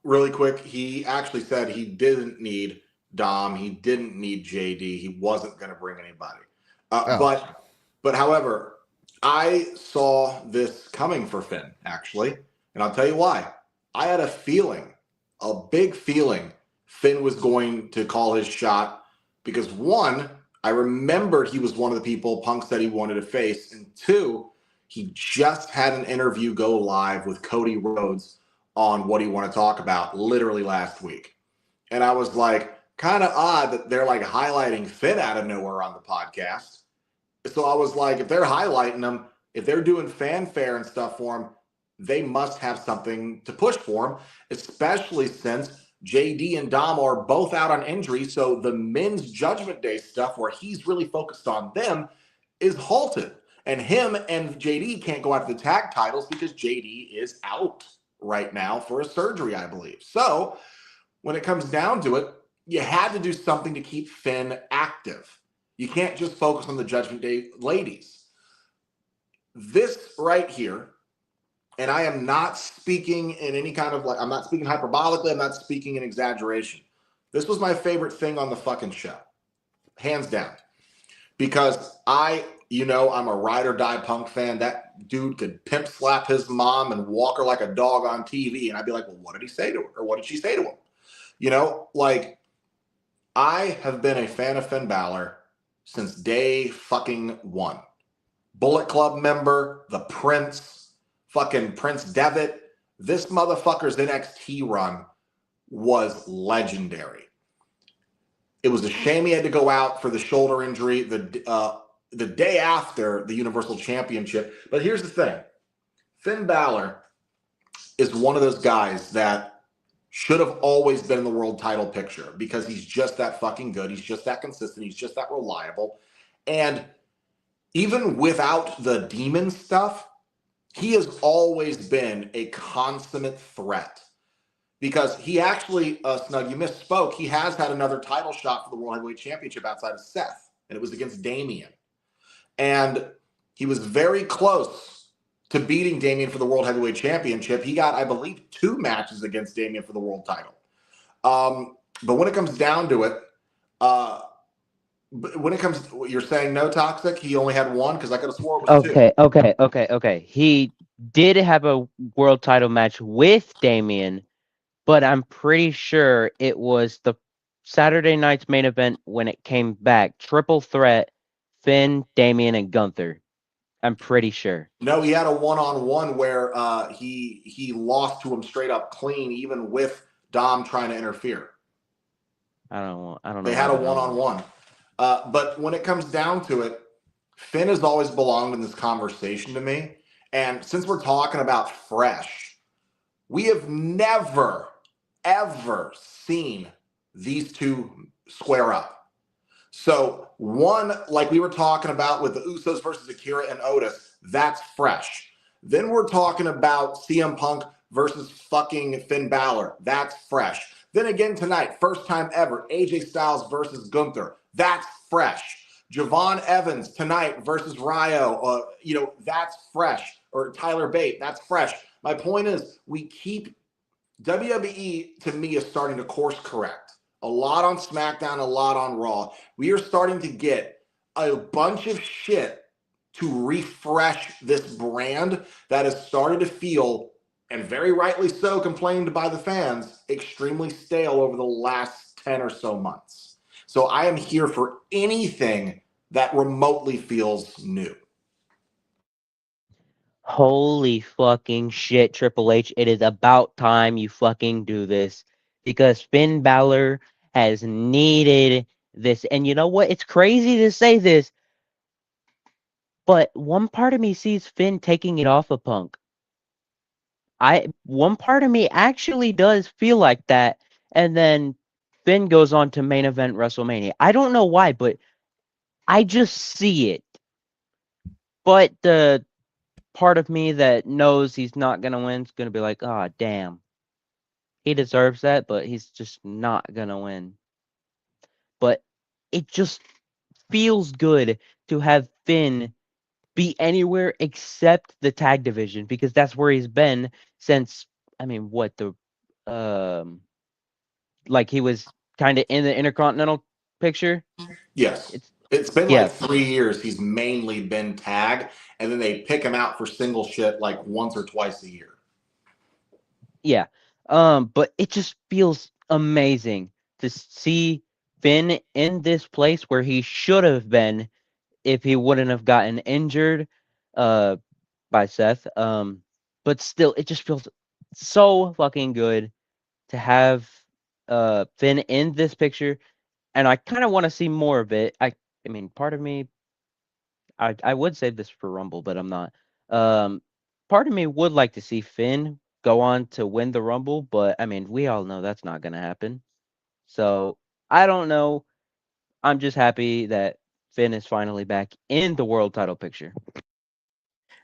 S2: Really quick, he actually said he didn't need Dom. He didn't need JD. He wasn't going to bring anybody. But however, I saw this coming for Finn, actually. And I'll tell you why. I had a big feeling Finn was going to call his shot, because one, I remembered he was one of the people Punk said he wanted to face. And two, he just had an interview go live with Cody Rhodes on what he wanted to talk about literally last week. And I was like, kind of odd that they're like highlighting Finn out of nowhere on the podcast. So I was like, if they're highlighting him, if they're doing fanfare and stuff for him, they must have something to push for him, especially since JD and Dom are both out on injury. So the men's Judgment Day stuff, where he's really focused on them, is halted. And him and JD can't go after the tag titles because JD is out right now for a surgery, I believe. So when it comes down to it, you had to do something to keep Finn active. You can't just focus on the Judgment Day ladies. This right here, and I am not speaking in any kind of I'm not speaking hyperbolically, I'm not speaking in exaggeration. This was my favorite thing on the fucking show. Hands down. Because I'm a ride or die Punk fan. That dude could pimp slap his mom and walk her like a dog on TV. And I'd be like, well, what did he say to her? Or what did she say to him? I have been a fan of Finn Balor since day fucking one. Bullet Club member, the Prince, fucking Prince Devitt. This motherfucker's NXT run was legendary. It was a shame he had to go out for the shoulder injury the day after the Universal Championship. But here's the thing. Finn Balor is one of those guys that should have always been in the world title picture because he's just that fucking good. He's just that consistent. He's just that reliable. And even without the demon stuff, he has always been a consummate threat. Because he actually, Snug, you misspoke. He has had another title shot for the World Heavyweight Championship outside of Seth, and it was against Damian. And he was very close to beating Damian for the World Heavyweight Championship. He got, I believe, 2 matches against Damian for the world title. But when it comes down to it, you're saying no Toxic? He only had 1? Because I could have swore it was 2.
S3: Okay. He did have a world title match with Damian, but I'm pretty sure it was the Saturday night's main event when it came back. Triple threat, Finn, Damian, and Gunther. I'm pretty sure.
S2: No, he had a one-on-one where he lost to him straight up clean, even with Dom trying to interfere.
S3: I don't know.
S2: They had a one-on-one. But when it comes down to it, Finn has always belonged in this conversation to me. And since we're talking about fresh, we have never, ever seen these two square up. So one, like we were talking about with the Usos versus Akira and Otis, that's fresh. Then we're talking about CM Punk versus fucking Finn Balor. That's fresh. Then again tonight, first time ever, AJ Styles versus Gunther. That's fresh. Javon Evans tonight versus Ryo. That's fresh. Or Tyler Bate, that's fresh. My point is, WWE, to me, is starting to course correct. A lot on SmackDown, a lot on Raw. We are starting to get a bunch of shit to refresh this brand that has started to feel, and very rightly so, complained by the fans, extremely stale over the last 10 or so months. So I am here for anything that remotely feels new.
S3: Holy fucking shit, Triple H. It is about time you fucking do this. Because Finn Balor has needed this. And you know what? It's crazy to say this, but one part of me sees Finn taking it off of Punk. One part of me actually does feel like that. And then Finn goes on to main event WrestleMania. I don't know why, but I just see it. But the part of me that knows he's not going to win is going to be like, oh, damn. He deserves that, but he's just not going to win. But it just feels good to have Finn be anywhere except the tag division, because that's where he's been since, like he was kind of in the Intercontinental picture.
S2: Yes. It's been like 3 years he's mainly been tag, and then they pick him out for single shit like once or twice a year.
S3: Yeah. But it just feels amazing to see Finn in this place where he should have been if he wouldn't have gotten injured by Seth. But still, it just feels so fucking good to have Finn in this picture, and I kind of want to see more of it. I mean, part of me, I would save this for Rumble, but I'm not. Part of me would like to see Finn go on to win the Rumble, but I mean, we all know that's not going to happen. So I don't know. I'm just happy that Finn is finally back in the world title picture.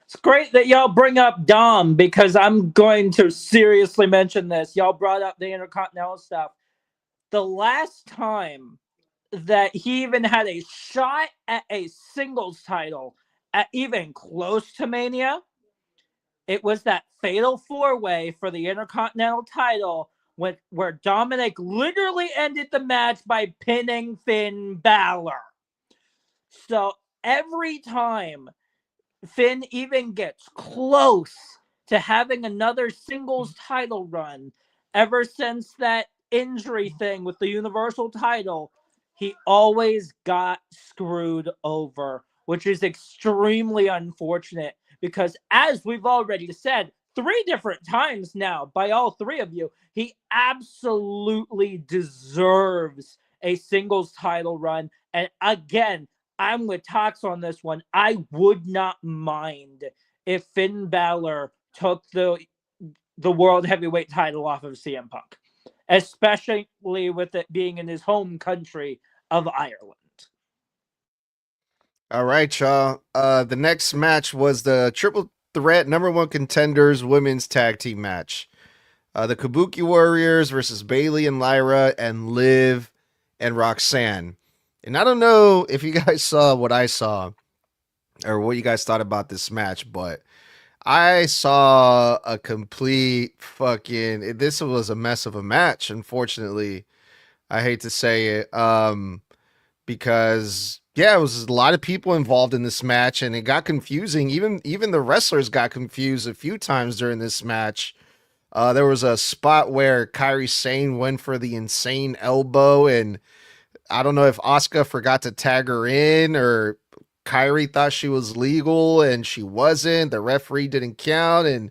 S4: It's great that y'all bring up Dom, because I'm going to seriously mention this. Y'all brought up the Intercontinental stuff. The last time that he even had a shot at a singles title at even close to Mania, it was that fatal 4-way for the Intercontinental title where Dominic literally ended the match by pinning Finn Balor. So every time Finn even gets close to having another singles title run, ever since that injury thing with the Universal title, he always got screwed over, which is extremely unfortunate because, as we've already said 3 different times now by all 3 of you, he absolutely deserves a singles title run. And again, I'm with Tox on this one. I would not mind if Finn Balor took the world heavyweight title off of CM Punk, especially with it being in his home country of Ireland.
S1: All right, y'all. The next match was the Triple Threat #1 Contenders Women's Tag Team match. The Kabuki Warriors versus Bailey and Lyra and Liv and Roxanne. And I don't know if you guys saw what I saw or what you guys thought about this match, but I saw a complete fucking. This was a mess of a match, unfortunately. I hate to say it. Because yeah, it was a lot of people involved in this match, and it got confusing. Even the wrestlers got confused a few times during this match. There was a spot where Kairi Sane went for the insane elbow, and I don't know if Asuka forgot to tag her in or Kairi thought she was legal and she wasn't. The referee didn't count, and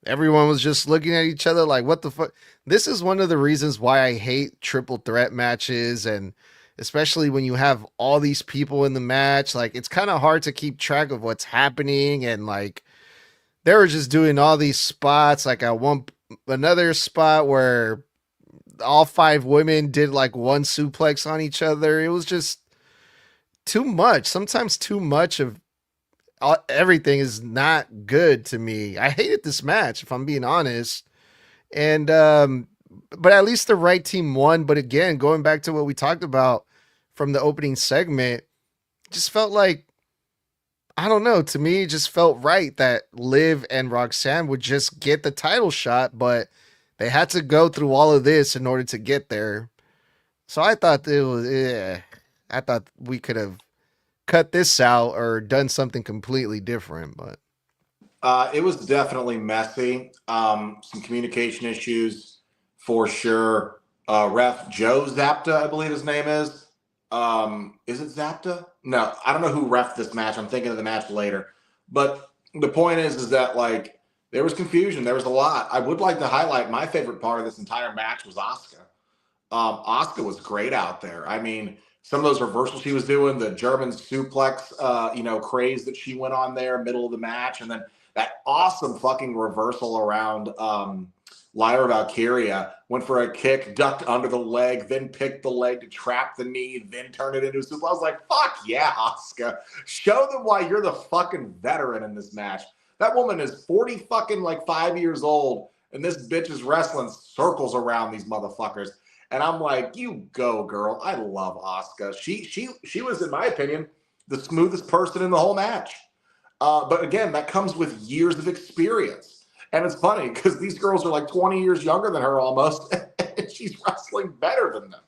S1: everyone was just looking at each other like, what the fuck? This is one of the reasons why I hate triple threat matches, and especially when you have all these people in the match, like it's kind of hard to keep track of what's happening. And like they were just doing all these spots, like another spot where all 5 women did like one suplex on each other. It was just too much. Sometimes too much of everything is not good to me. I hated this match, if I'm being honest. And but at least the right team won. But again, going back to what we talked about from the opening segment, just felt like, I don't know, to me it just felt right that Liv and Roxanne would just get the title shot, but they had to go through all of this in order to get there. So I thought I thought we could have cut this out or done something completely different, but
S2: it was definitely messy. Some communication issues for sure. Ref Joe Zapta, I believe his name is. Is it Zapta? No, I don't know who ref this match. I'm thinking of the match later. But the point is that like there was confusion. There was a lot. I would like to highlight my favorite part of this entire match was Asuka. Asuka was great out there. I mean, some of those reversals she was doing, the German suplex, craze that she went on there, middle of the match, and then that awesome fucking reversal around Lyra Valkyria, went for a kick, ducked under the leg, then picked the leg to trap the knee, then turn it into a suplex. I was like, fuck yeah, Asuka. Show them why you're the fucking veteran in this match. That woman is 40 fucking like 5 years old, and this bitch is wrestling circles around these motherfuckers. And I'm like, you go, girl. I love Asuka. She was, in my opinion, the smoothest person in the whole match. But again, that comes with years of experience. And it's funny because these girls are like 20 years younger than her almost, and she's wrestling better than them.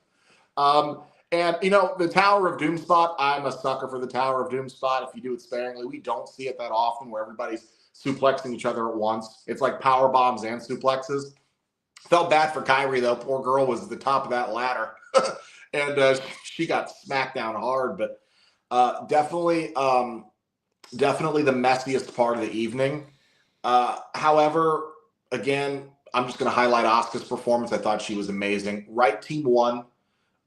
S2: And, the Tower of Doom spot, I'm a sucker for the Tower of Doom spot. If you do it sparingly, we don't see it that often where everybody's suplexing each other at once. It's like power bombs and suplexes. Felt bad for Kairi, though. Poor girl was at the top of that ladder. And she got smacked down hard. But definitely the messiest part of the evening. However, again, I'm just going to highlight Asuka's performance. I thought she was amazing. Right team won.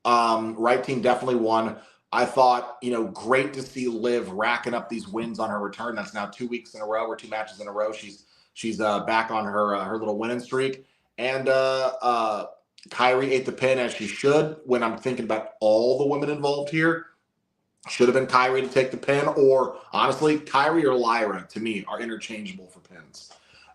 S2: Right team definitely won. I thought, great to see Liv racking up these wins on her return. That's now 2 weeks in a row or 2 matches in a row. She's back on her little winning streak. And Kairi ate the pin as she should. When I'm thinking about all the women involved here, should have been Kairi to take the pin, or honestly, Kairi or Lyra to me are interchangeable for pins.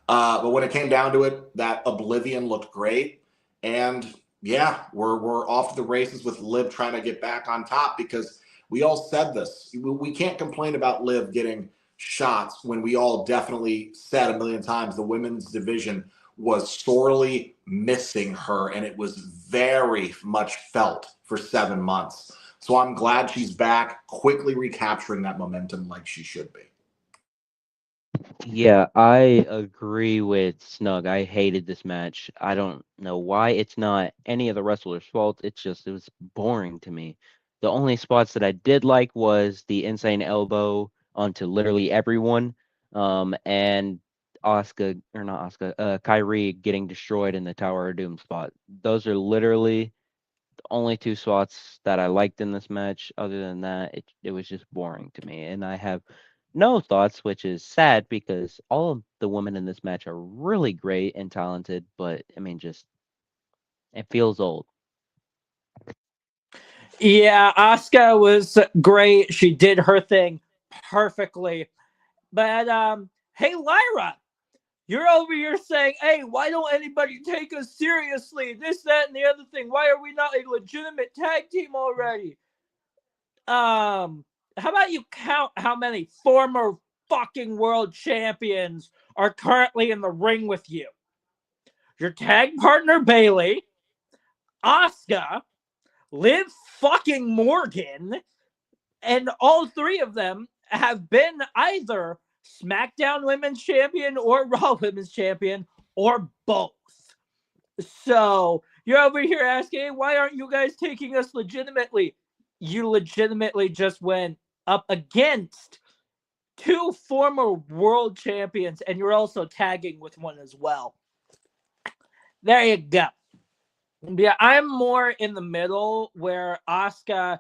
S2: But when it came down to it, that Oblivion looked great. And yeah, we're off to the races with Liv trying to get back on top, because we all said this. We can't complain about Liv getting shots when we all definitely said a million times the women's division was sorely missing her, and it was very much felt for 7 months. So I'm glad she's back, quickly recapturing that momentum like she should be.
S3: Yeah, I agree with Snug. I hated this match. I don't know why. It's not any of the wrestlers' fault. It's just it was boring to me. The only spots that I did like was the insane elbow onto literally everyone, and Oscar or not Oscar, Kyrie getting destroyed in the Tower of Doom spot. Those are literally the only two spots that I liked in this match. Other than that, it was just boring to me, and I have no thoughts, which is sad because all of the women in this match are really great and talented, but I mean, just it feels old.
S4: Yeah, Asuka was great. She did her thing perfectly. But hey Lyra, you're over here saying, hey, why don't anybody take us seriously? This, that, and the other thing. Why are we not a legitimate tag team already? How about you count how many former fucking world champions are currently in the ring with you? Your tag partner Bailey, Asuka, Liv fucking Morgan, and all three of them have been either SmackDown Women's Champion or Raw Women's Champion or both. So you're over here asking, hey, why aren't you guys taking us legitimately? You legitimately just went up against two former world champions, and you're also tagging with one as well. There you go. Yeah, I'm more in the middle where Asuka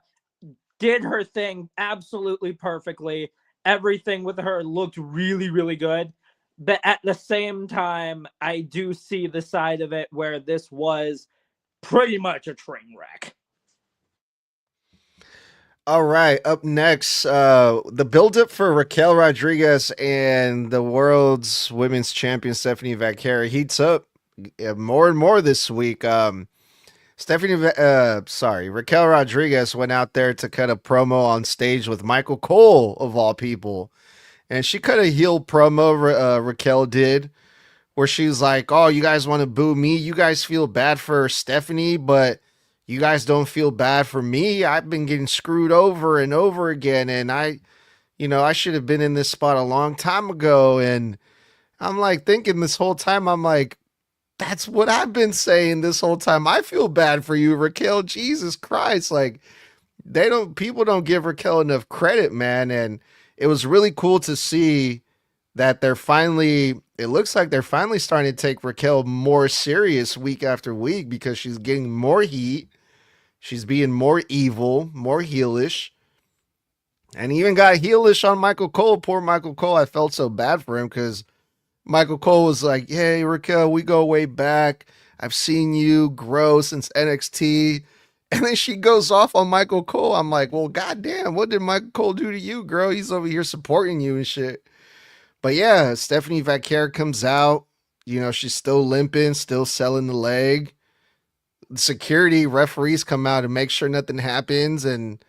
S4: did her thing absolutely perfectly. Everything with her looked really, really good. But at the same time, I do see the side of it where this was pretty much a train wreck.
S1: All right, up next, the build-up for Raquel Rodriguez and the world's women's champion Stephanie Vaquera heats up more and more this week. Raquel Rodriguez went out there to cut a promo on stage with Michael Cole of all people, and she cut a heel promo. Raquel did, where she's like, "Oh, you guys want to boo me? You guys feel bad for Stephanie, but you guys don't feel bad for me. I've been getting screwed over and over again, and I should have been in this spot a long time ago." And I'm like thinking this whole time, I'm like, that's what I've been saying this whole time. I feel bad for you, Raquel. Jesus Christ. Like, people don't give Raquel enough credit, man. And it was really cool to see that it looks like they're finally starting to take Raquel more serious week after week because she's getting more heat. She's being more evil, more heelish. And even got heelish on Michael Cole. Poor Michael Cole. I felt so bad for him because Michael Cole was like, "Hey, Raquel, we go way back. I've seen you grow since NXT." And then she goes off on Michael Cole. I'm like, well, goddamn, what did Michael Cole do to you, girl? He's over here supporting you and shit. But yeah, Stephanie Vaquera comes out. She's still limping, still selling the leg. Security referees come out and make sure nothing happens. And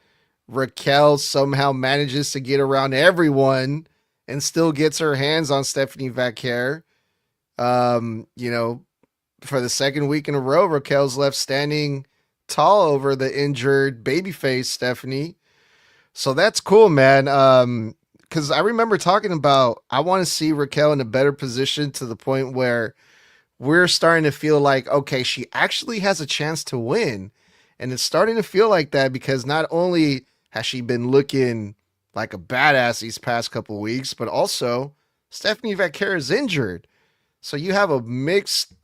S1: Raquel somehow manages to get around everyone and still gets her hands on Stephanie Vaquera. For the second week in a row, Raquel's left standing tall over the injured babyface Stephanie. So that's cool, man. Because I remember talking about I want to see Raquel in a better position to the point where we're starting to feel like, okay, she actually has a chance to win. And it's starting to feel like that because not only has she been looking like a badass these past couple of weeks, but also Stephanie Vaquera is injured. So you have a mixed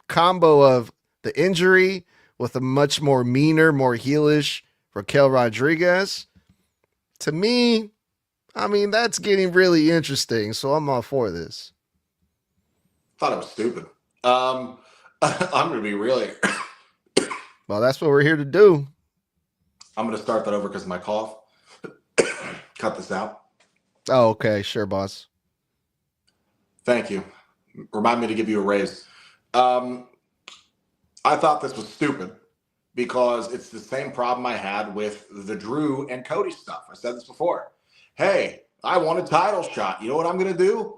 S1: combo of the injury with a much more meaner, more heelish Raquel Rodriguez. To me, I mean, that's getting really interesting. So I'm all for this.
S2: Thought it was stupid. I'm going to be really.
S1: Well, that's what we're here to do.
S2: I'm going to start that over because of my cough. Cut this out.
S1: Oh, okay. Sure, boss.
S2: Thank you. Remind me to give you a raise. I thought this was stupid because it's the same problem I had with the Drew and Cody stuff. I said this before. Hey, I want a title shot. You know what I'm going to do?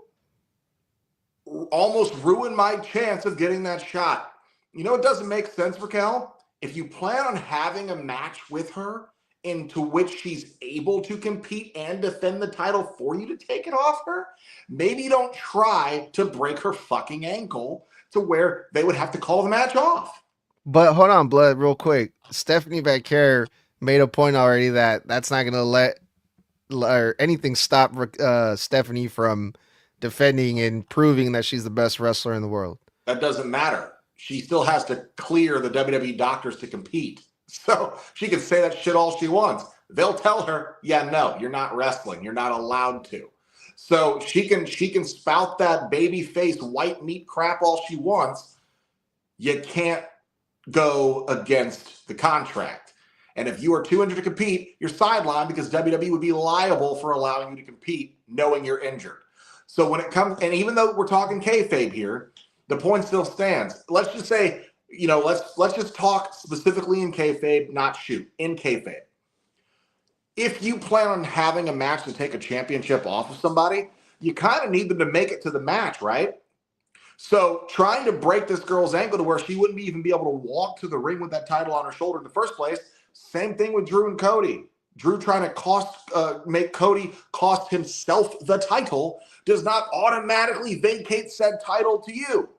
S2: Almost ruin my chance of getting that shot. You know, it doesn't make sense, Raquel. If you plan on having a match with her into which she's able to compete and defend the title for you to take it off her, maybe don't try to break her fucking ankle to where they would have to call the match off.
S1: But hold on, Blood, real quick. Stephanie Vaquer made a point already that that's not going to let or anything stop Stephanie from defending and proving that she's the best wrestler in the world.
S2: That doesn't matter. She still has to clear the WWE doctors to compete. So she can say that shit all she wants. They'll tell her, yeah, no, you're not wrestling. You're not allowed to. So she can spout that baby-faced white meat crap all she wants. You can't go against the contract. And if you are too injured to compete, you're sidelined because WWE would be liable for allowing you to compete knowing you're injured. So when it comes, and even though we're talking kayfabe here, the point still stands. Let's just say, you know, let's just talk specifically in kayfabe, not shoot, in kayfabe. If you plan on having a match to take a championship off of somebody, you kind of need them to make it to the match, right? So trying to break this girl's ankle to where she wouldn't even be able to walk to the ring with that title on her shoulder in the first place. Same thing with Drew and Cody. Drew trying to make Cody cost himself the title does not automatically vacate said title to you.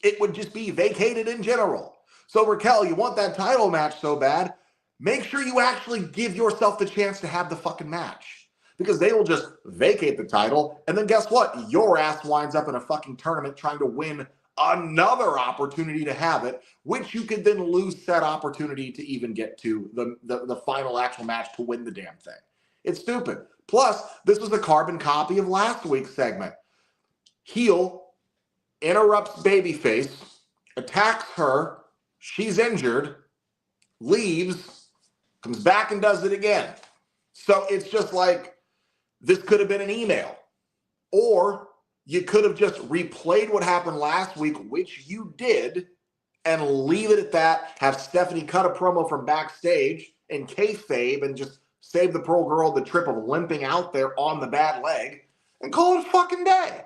S2: It would just be vacated in general. So Raquel, you want that title match so bad, make sure you actually give yourself the chance to have the fucking match. Because they will just vacate the title, and then guess what? Your ass winds up in a fucking tournament trying to win another opportunity to have it, which you could then lose that opportunity to even get to the final actual match to win the damn thing. It's stupid. Plus, this was a carbon copy of last week's segment. Heel interrupts babyface, attacks her, she's injured, leaves, comes back and does it again. So it's just like, this could have been an email. Or you could have just replayed what happened last week, which you did, and leave it at that. Have Stephanie cut a promo from backstage in kayfabe and just save the Pearl Girl the trip of limping out there on the bad leg and call it a fucking day.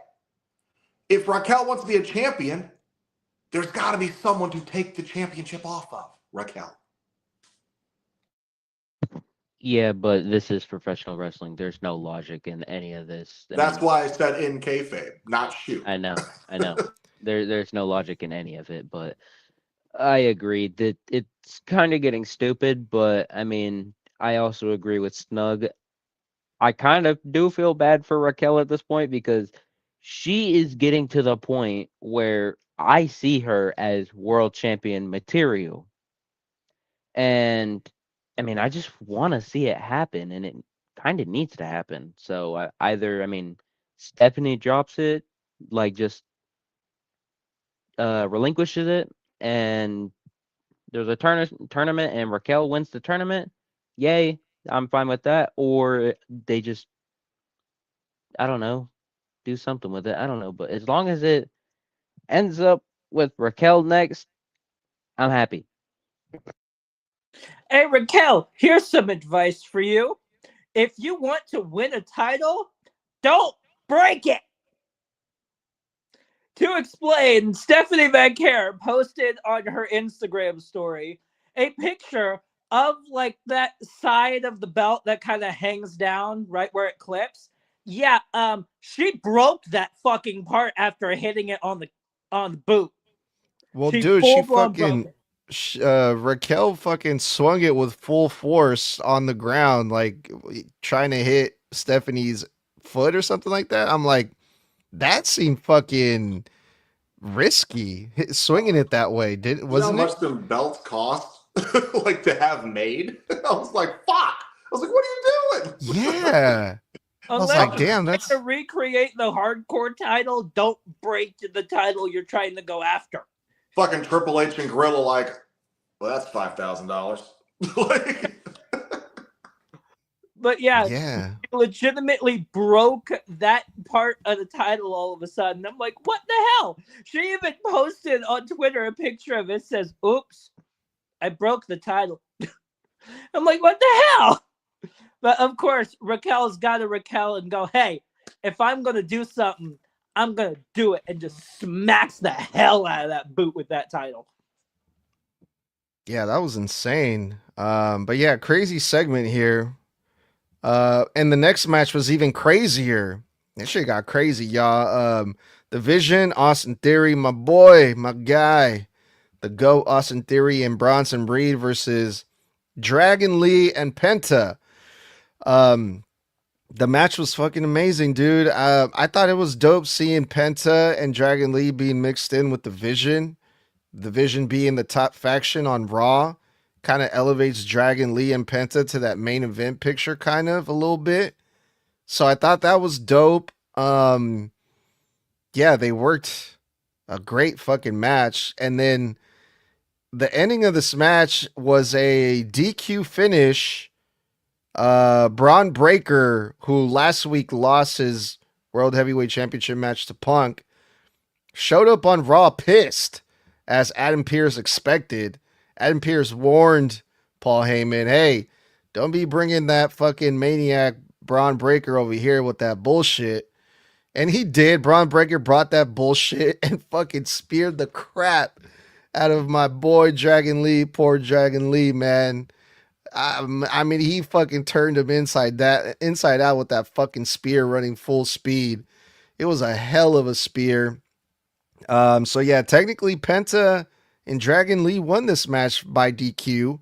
S2: If Raquel wants to be a champion, there's got to be someone to take the championship off of Raquel.
S3: Yeah, but this is professional wrestling. There's no logic in any of this.
S2: That's why I said in kayfabe, not shoot.
S3: I know. There's no logic in any of it, but I agree that it's kind of getting stupid. But I mean, I also agree with Snug. I kind of do feel bad for Raquel at this point because she is getting to the point where I see her as world champion material. And I mean, I just want to see it happen, and it kind of needs to happen. So I mean, Stephanie drops it, like just relinquishes it, and there's a tournament, and Raquel wins the tournament. Yay, I'm fine with that. Or they just, I don't know, do something with it. I don't know, but as long as it ends up with Raquel next, I'm happy.
S4: Hey, Raquel, here's some advice for you. If you want to win a title, don't break it. To explain, Stephanie Vaquer posted on her Instagram story a picture of like that side of the belt that kind of hangs down right where it clips. Yeah, she broke that fucking part after hitting it on the boot.
S1: Well, dude, she fucking Raquel fucking swung it with full force on the ground, like trying to hit Stephanie's foot or something like that. I'm like, that seemed fucking risky, swinging it that way. Wasn't
S2: you know how much them belts cost, like to have made? I was like, fuck. I was like, what are you doing?
S1: Yeah. I was like, damn, that's
S4: to recreate the hardcore title. Don't break the title you're trying to go after.
S2: Fucking Triple H and Gorilla, like, well, that's $5,000. Like,
S4: But yeah,
S1: Yeah.
S4: she legitimately broke that part of the title all of a sudden. I'm like, what the hell? She even posted on Twitter a picture of it. Says, oops, I broke the title. I'm like, what the hell? But of course, Raquel's got to Raquel and go, hey, if I'm going to do something, I'm going to do it, and just smacks the hell out of that boot with that title.
S1: Yeah, that was insane. But yeah, crazy segment here. And the next match was even crazier. That shit got crazy, y'all. The Vision, Austin Theory, my boy, my guy, the GOAT Austin Theory and Bronson Reed versus Dragon Lee and Penta. The match was fucking amazing, dude. I thought it was dope seeing Penta and Dragon Lee being mixed in with the Vision. The Vision being the top faction on Raw kind of elevates Dragon Lee and Penta to that main event picture, kind of a little bit. So I thought that was dope. Yeah, they worked a great fucking match. And then the ending of this match was a DQ finish. Braun Breaker, who last week lost his World Heavyweight Championship match to Punk, showed up on Raw pissed, as Adam Pearce expected. Adam Pearce warned Paul Heyman, hey, don't be bringing that fucking maniac Braun Breaker over here with that bullshit. And he did. Braun Breaker brought that bullshit and fucking speared the crap out of my boy Dragon Lee. Poor Dragon Lee, man. I mean, he fucking turned him inside out with that fucking spear running full speed. It was a hell of a spear. So yeah, technically Penta and Dragon Lee won this match by DQ.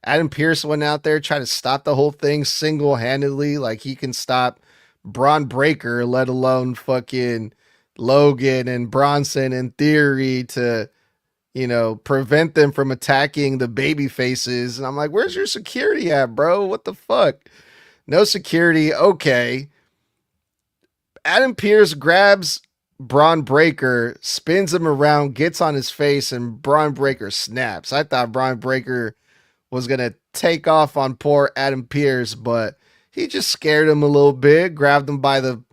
S1: Adam Pearce went out there, tried to stop the whole thing single-handedly, like he can stop Braun Breaker, let alone fucking Logan and Bronson in theory to, prevent them from attacking the baby faces. And I'm like, where's your security at, bro? What the fuck? No security. Okay. Adam Pearce grabs Braun Breaker, spins him around, gets on his face, and Braun Breaker snaps. I thought Braun Breaker was going to take off on poor Adam Pearce, but he just scared him a little bit, grabbed him by the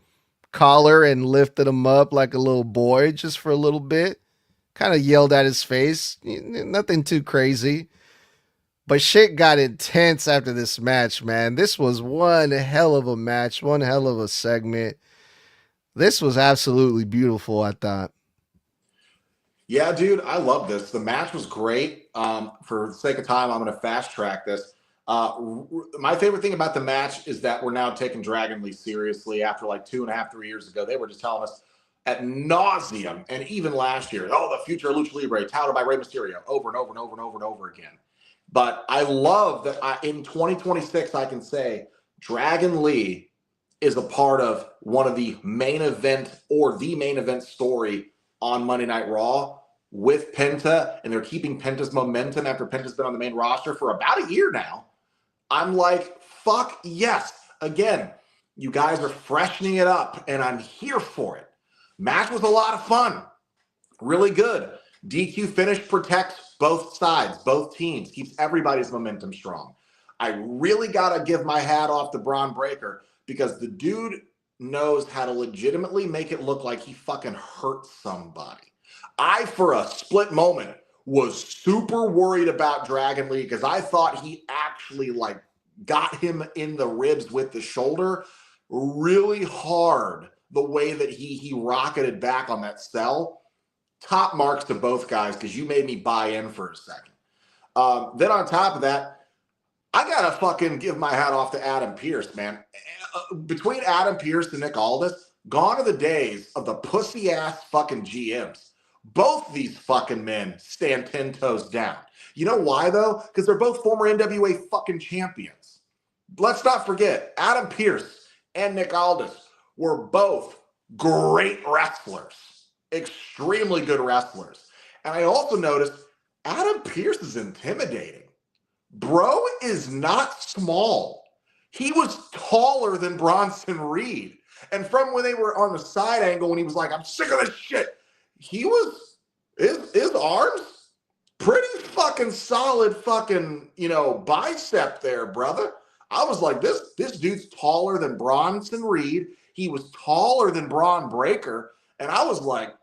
S1: collar and lifted him up like a little boy just for a little bit. Kind of yelled at his face. Nothing too crazy. But shit got intense after this match, man. This was one hell of a match, one hell of a segment. This was absolutely beautiful, I thought.
S2: Yeah, dude, I love this. The match was great. For the sake of time, I'm going to fast track this. My favorite thing about the match is that we're now taking Dragon Lee seriously. After like 2.5, 3 years ago, they were just telling us at nauseum, and even last year, the future of Lucha Libre, touted by Rey Mysterio, over and over and over and over and over again. But I love that in 2026, I can say Dragon Lee is a part of one of the main event or the main event story on Monday Night Raw with Penta, and they're keeping Penta's momentum after Penta's been on the main roster for about a year now. I'm like, fuck yes. Again, you guys are freshening it up, and I'm here for it. Match was a lot of fun. Really good. DQ finish protects both sides, both teams, keeps everybody's momentum strong. I really got to give my hat off to Braun Breaker because the dude knows how to legitimately make it look like he fucking hurt somebody. I, for a split moment, was super worried about Dragon Lee because I thought he actually got him in the ribs with the shoulder really hard. The way that he rocketed back on that cell. Top marks to both guys because you made me buy in for a second. Then on top of that, I got to fucking give my hat off to Adam Pearce, man. Between Adam Pearce and Nick Aldis, gone are the days of the pussy-ass fucking GMs. Both these fucking men stand 10 toes down. You know why, though? Because they're both former NWA fucking champions. Let's not forget, Adam Pearce and Nick Aldis were both great wrestlers, extremely good wrestlers. And I also noticed Adam Pearce is intimidating. Bro is not small. He was taller than Bronson Reed. And from when they were on the side angle, when he was like, I'm sick of this shit, he was, his arms, pretty fucking solid fucking, bicep there, brother. I was like, this dude's taller than Bronson Reed. He was taller than Braun Breaker. And I was like,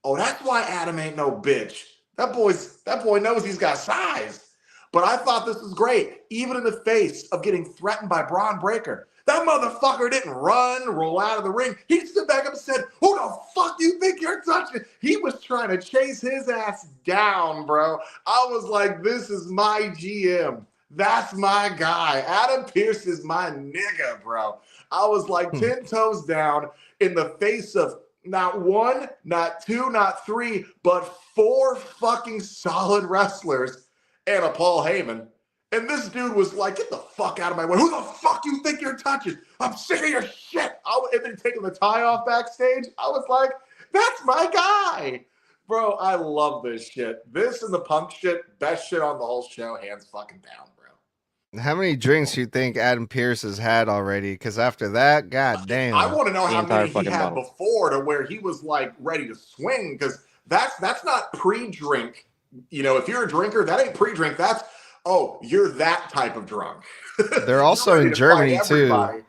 S2: oh, that's why Adam ain't no bitch. That boy knows he's got size. But I thought this was great, even in the face of getting threatened by Braun Breaker. That motherfucker didn't run, roll out of the ring. He stood back up and said, who the fuck do you think you're touching? He was trying to chase his ass down, bro. I was like, this is my GM. That's my guy. Adam Pearce is my nigga, bro. I was like 10 toes down in the face of not one, not two, not three, but 4 fucking solid wrestlers and a Paul Heyman. And this dude was like, get the fuck out of my way. Who the fuck you think you're touching? I'm sick of your shit. And then taking the tie off backstage. I was like, that's my guy. Bro, I love this shit. This and the Punk shit, best shit on the whole show, hands fucking down, bro.
S1: How many drinks do you think Adam Pearce has had already? Because after that, god damn.
S2: I want to know
S3: The
S2: how
S3: entire
S2: many he
S3: fucking
S2: had
S3: bottle.
S2: before to where he was like ready to swing. Because that's not pre-drink. You know, if you're a drinker, that ain't pre-drink. That's, oh, you're that type of drunk.
S1: They're also
S2: You're ready
S1: in
S2: to
S1: Germany
S2: fight
S1: too.
S2: everybody.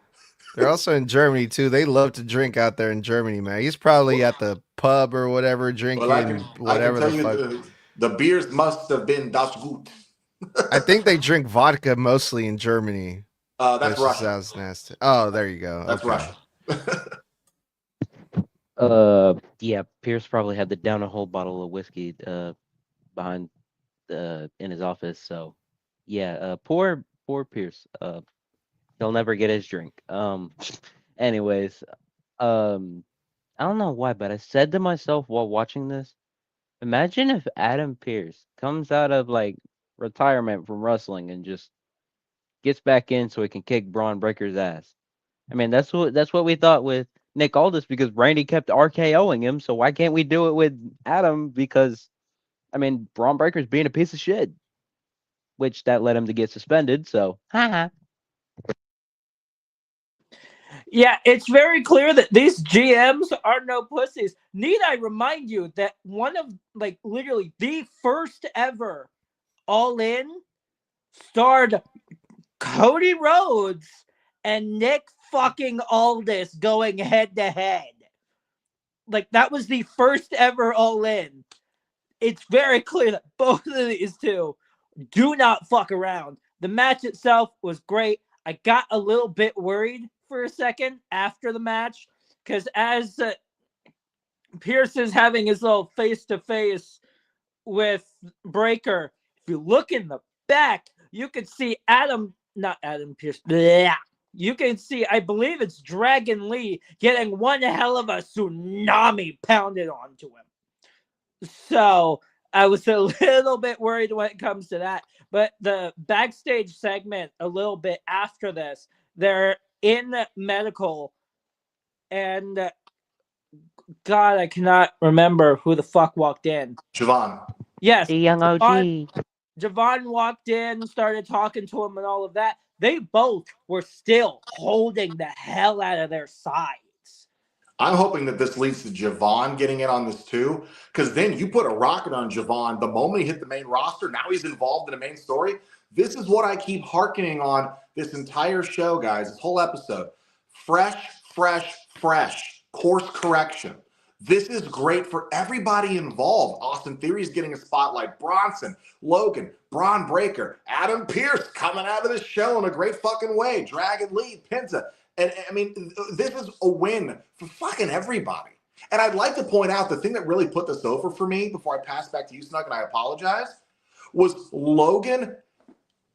S1: They're also in Germany too. They love to drink out there in Germany, man. He's probably at the pub or whatever drinking
S2: Well, I can
S1: whatever
S2: tell
S1: the
S2: you
S1: fuck.
S2: the beers must have been das gut.
S1: I think they drink vodka mostly in Germany.
S2: That's
S1: That just
S2: Russia.
S1: sounds nasty. Oh, there you go.
S2: That's
S1: Okay.
S2: Russia.
S3: Yeah, Pierce probably had the down a whole bottle of whiskey behind in his office. So yeah, poor Pierce. He'll never get his drink. Anyways, I don't know why, but I said to myself while watching this, imagine if Adam Pearce comes out of like retirement from wrestling and just gets back in so he can kick Braun Breaker's ass. I mean, that's what we thought with Nick Aldis because Randy kept RKOing him. So why can't we do it with Adam? Because I mean, Braun Breaker's being a piece of shit, which that led him to get suspended. So, haha.
S4: Yeah, it's very clear that these GMs are no pussies. Need I remind you that one of, like, literally the first ever All In starred Cody Rhodes and Nick fucking Aldis going head to head. Like, that was the first ever All In. It's very clear that both of these two do not fuck around. The match itself was great. I got a little bit worried for a second after the match because as Pierce is having his little face-to-face with Breaker, if you look in the back, you can see not Adam Pierce. Bleh. You can see, I believe it's Dragon Lee getting one hell of a tsunami pounded onto him. So I was a little bit worried when it comes to that. But the backstage segment a little bit after this, they're in medical and God, I cannot remember who the fuck walked in.
S2: Javon.
S4: Yes.
S3: The young OG.
S4: Javon walked in, started talking to him and all of that. They both were still holding the hell out of their sides.
S2: I'm hoping that this leads to Javon getting in on this too, because then you put a rocket on Javon. The moment he hit the main roster, now he's involved in a main story. This is what I keep hearkening on this entire show, guys, this whole episode. Fresh course correction. This is great for everybody involved. Austin Theory's getting a spotlight. Bronson, Logan, Braun Breaker, Adam Pearce coming out of this show in a great fucking way. Dragon Lee, Penta. And I mean, this is a win for fucking everybody. And I'd like to point out the thing that really put this over for me before I pass back to you, Snug, and I apologize, was Logan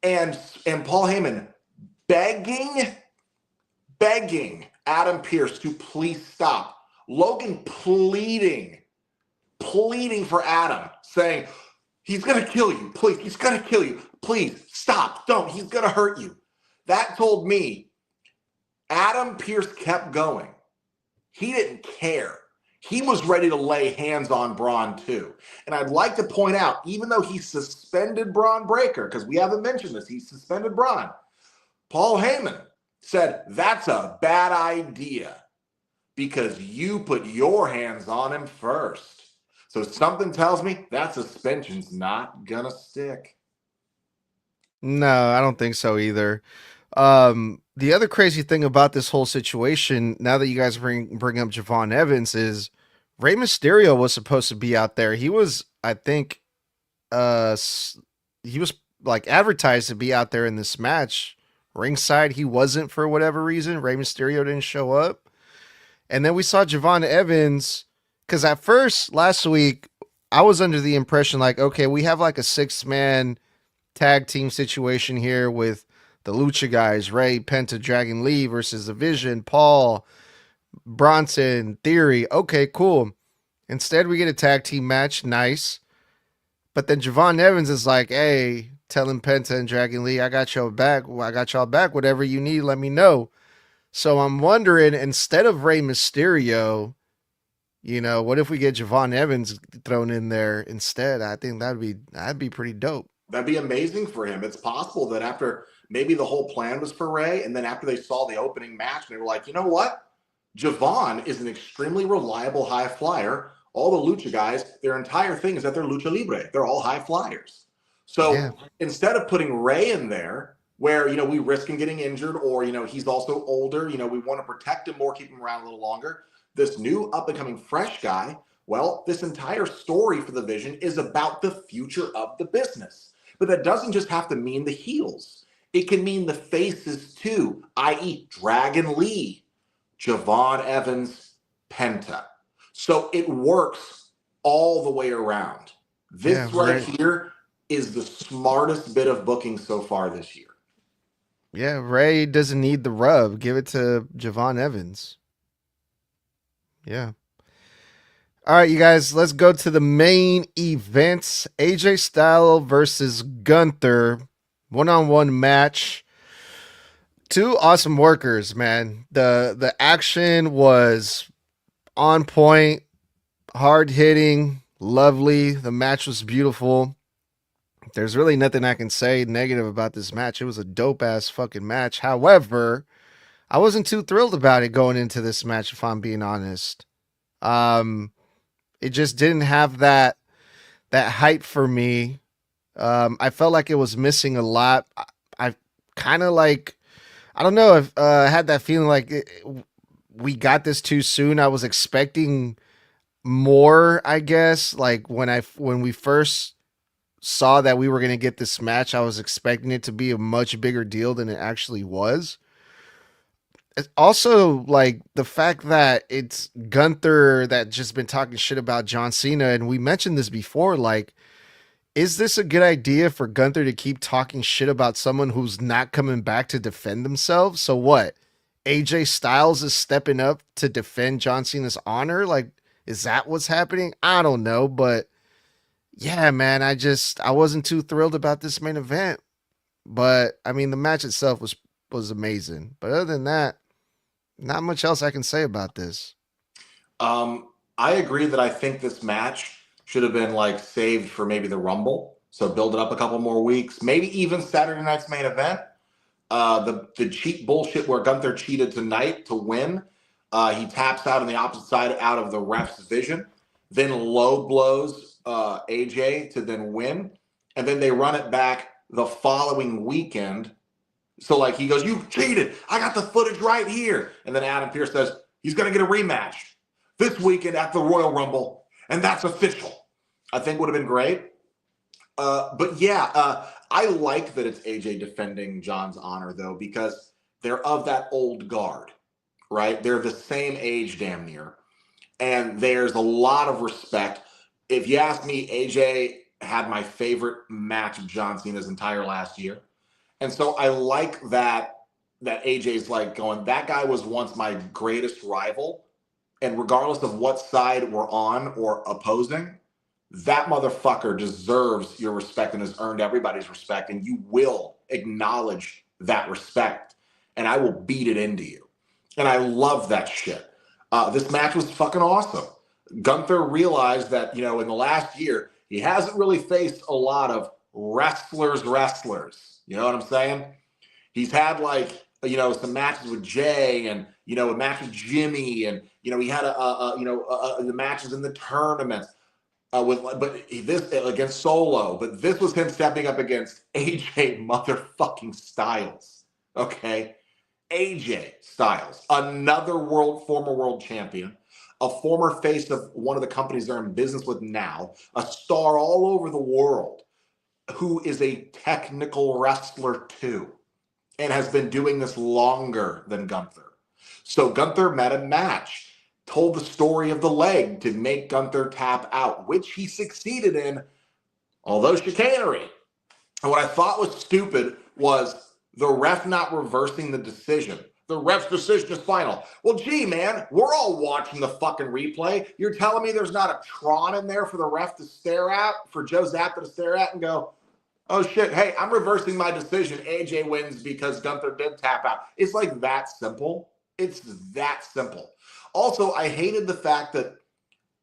S2: and Paul Heyman begging Adam Pearce to please stop. Logan pleading for Adam, saying, he's going to kill you. Please, he's going to kill you. Please, stop. Don't. He's going to hurt you. That told me Adam Pearce kept going. He didn't care. He was ready to lay hands on Braun too. And I'd like to point out, even though he suspended Braun Breaker, because we haven't mentioned this, he suspended Braun, Paul Heyman said, that's a bad idea because you put your hands on him first. So something tells me that suspension's not going to stick.
S1: No, I don't think so either. The other crazy thing about this whole situation, now that you guys bring up Javon Evans, is Rey Mysterio was supposed to be out there. He was, I think, he was like advertised to be out there in this match. Ringside, he wasn't for whatever reason. Rey Mysterio didn't show up. And then we saw Javon Evans, because at first, last week, I was under the impression like, okay, we have like a 6-man tag team situation here with the Lucha guys, Ray, Penta, Dragon Lee versus the Vision, Paul, Bronson, Theory. Okay, cool. Instead, we get a tag team match. Nice. But then Javon Evans is like, hey, telling Penta and Dragon Lee, I got y'all back. I got y'all back. Whatever you need, let me know. So I'm wondering, instead of Rey Mysterio, what if we get Javon Evans thrown in there instead? I think that'd be pretty dope.
S2: That'd be amazing for him. It's possible that after maybe the whole plan was for Ray, and then after they saw the opening match, they were like, you know what? Javon is an extremely reliable high flyer. All the Lucha guys, their entire thing is that they're Lucha Libre. They're all high flyers. So instead of putting Ray in there, where, we risk him getting injured, or, he's also older, we want to protect him more, keep him around a little longer. This new up-and-coming fresh guy, well, this entire story for the Vision is about the future of the business. But that doesn't just have to mean the heels. It can mean the faces too, i.e. Dragon Lee, Javon Evans, Penta. So it works all the way around. This here is the smartest bit of booking so far this year.
S1: Yeah, Ray doesn't need the rub. Give it to Javon Evans. Yeah. All right, you guys, let's go to the main events. AJ Styles versus Gunther. One-on-one match. Two awesome workers, man. The action was on point, hard-hitting, lovely. The match was beautiful. There's really nothing I can say negative about this match. It was a dope-ass fucking match. However, I wasn't too thrilled about it going into this match, if I'm being honest. It just didn't have that hype for me. I felt like it was missing a lot. I kind of like, I don't know if I had that feeling like we got this too soon. I was expecting more, I guess. Like when we first saw that we were going to get this match, I was expecting it to be a much bigger deal than it actually was. It's also like the fact that it's Gunther that just been talking shit about John Cena. And we mentioned this before, like, is this a good idea for Gunther to keep talking shit about someone who's not coming back to defend themselves? So what? AJ Styles is stepping up to defend John Cena's honor? Like, is that what's happening? I don't know, but yeah, man, I wasn't too thrilled about this main event. But I mean, the match itself was amazing. But other than that, not much else I can say about this.
S2: I agree that I think this match should have been like saved for maybe the Rumble. So build it up a couple more weeks, maybe even Saturday night's main event. The cheat bullshit where Gunther cheated tonight to win. He taps out on the opposite side out of the ref's vision, then low blows AJ to then win. And then they run it back the following weekend. So like he goes, you cheated. I got the footage right here. And then Adam Pearce says he's going to get a rematch this weekend at the Royal Rumble. And that's official. I think would have been great. But yeah, I like that it's AJ defending John's honor, though, because they're of that old guard, right? They're the same age, damn near. And there's a lot of respect. If you ask me, AJ had my favorite match of John Cena's entire last year. And so I like that AJ's like going, that guy was once my greatest rival. And regardless of what side we're on or opposing, that motherfucker deserves your respect and has earned everybody's respect. And you will acknowledge that respect. And I will beat it into you. And I love that shit. This match was fucking awesome. Gunther realized that, in the last year, he hasn't really faced a lot of wrestlers. You know what I'm saying? He's had some matches with Jay and, a match with Jimmy and, he had the matches in the tournaments this against Solo, but this was him stepping up against AJ motherfucking Styles. Okay. AJ Styles, another former world champion, a former face of one of the companies they're in business with now, a star all over the world, who is a technical wrestler too, and has been doing this longer than Gunther. So Gunther met a match, told the story of the leg to make Gunther tap out, which he succeeded in, although chicanery. And what I thought was stupid was the ref not reversing the decision. The ref's decision is final. Well, gee, man, we're all watching the fucking replay. You're telling me there's not a Tron in there for the ref to stare at, for Joe Zappa to stare at and go, oh shit, hey, I'm reversing my decision. AJ wins because Gunther did tap out. It's like that simple. It's that simple. Also, I hated the fact that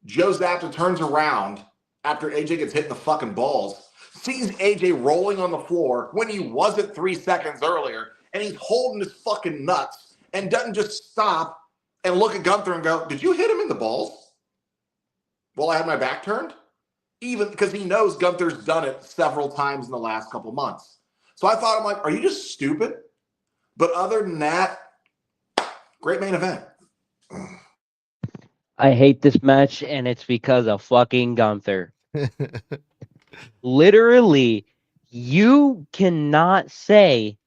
S2: Joe Zappa turns around after AJ gets hit in the fucking balls, sees AJ rolling on the floor when he wasn't 3 seconds earlier, and he's holding his fucking nuts and doesn't just stop and look at Gunther and go, did you hit him in the balls while I had my back turned? Even because he knows Gunther's done it several times in the last couple months. So I thought, I'm like, are you just stupid? But other than that, great main event.
S3: I hate this match, and it's because of fucking Gunther. Literally, you cannot say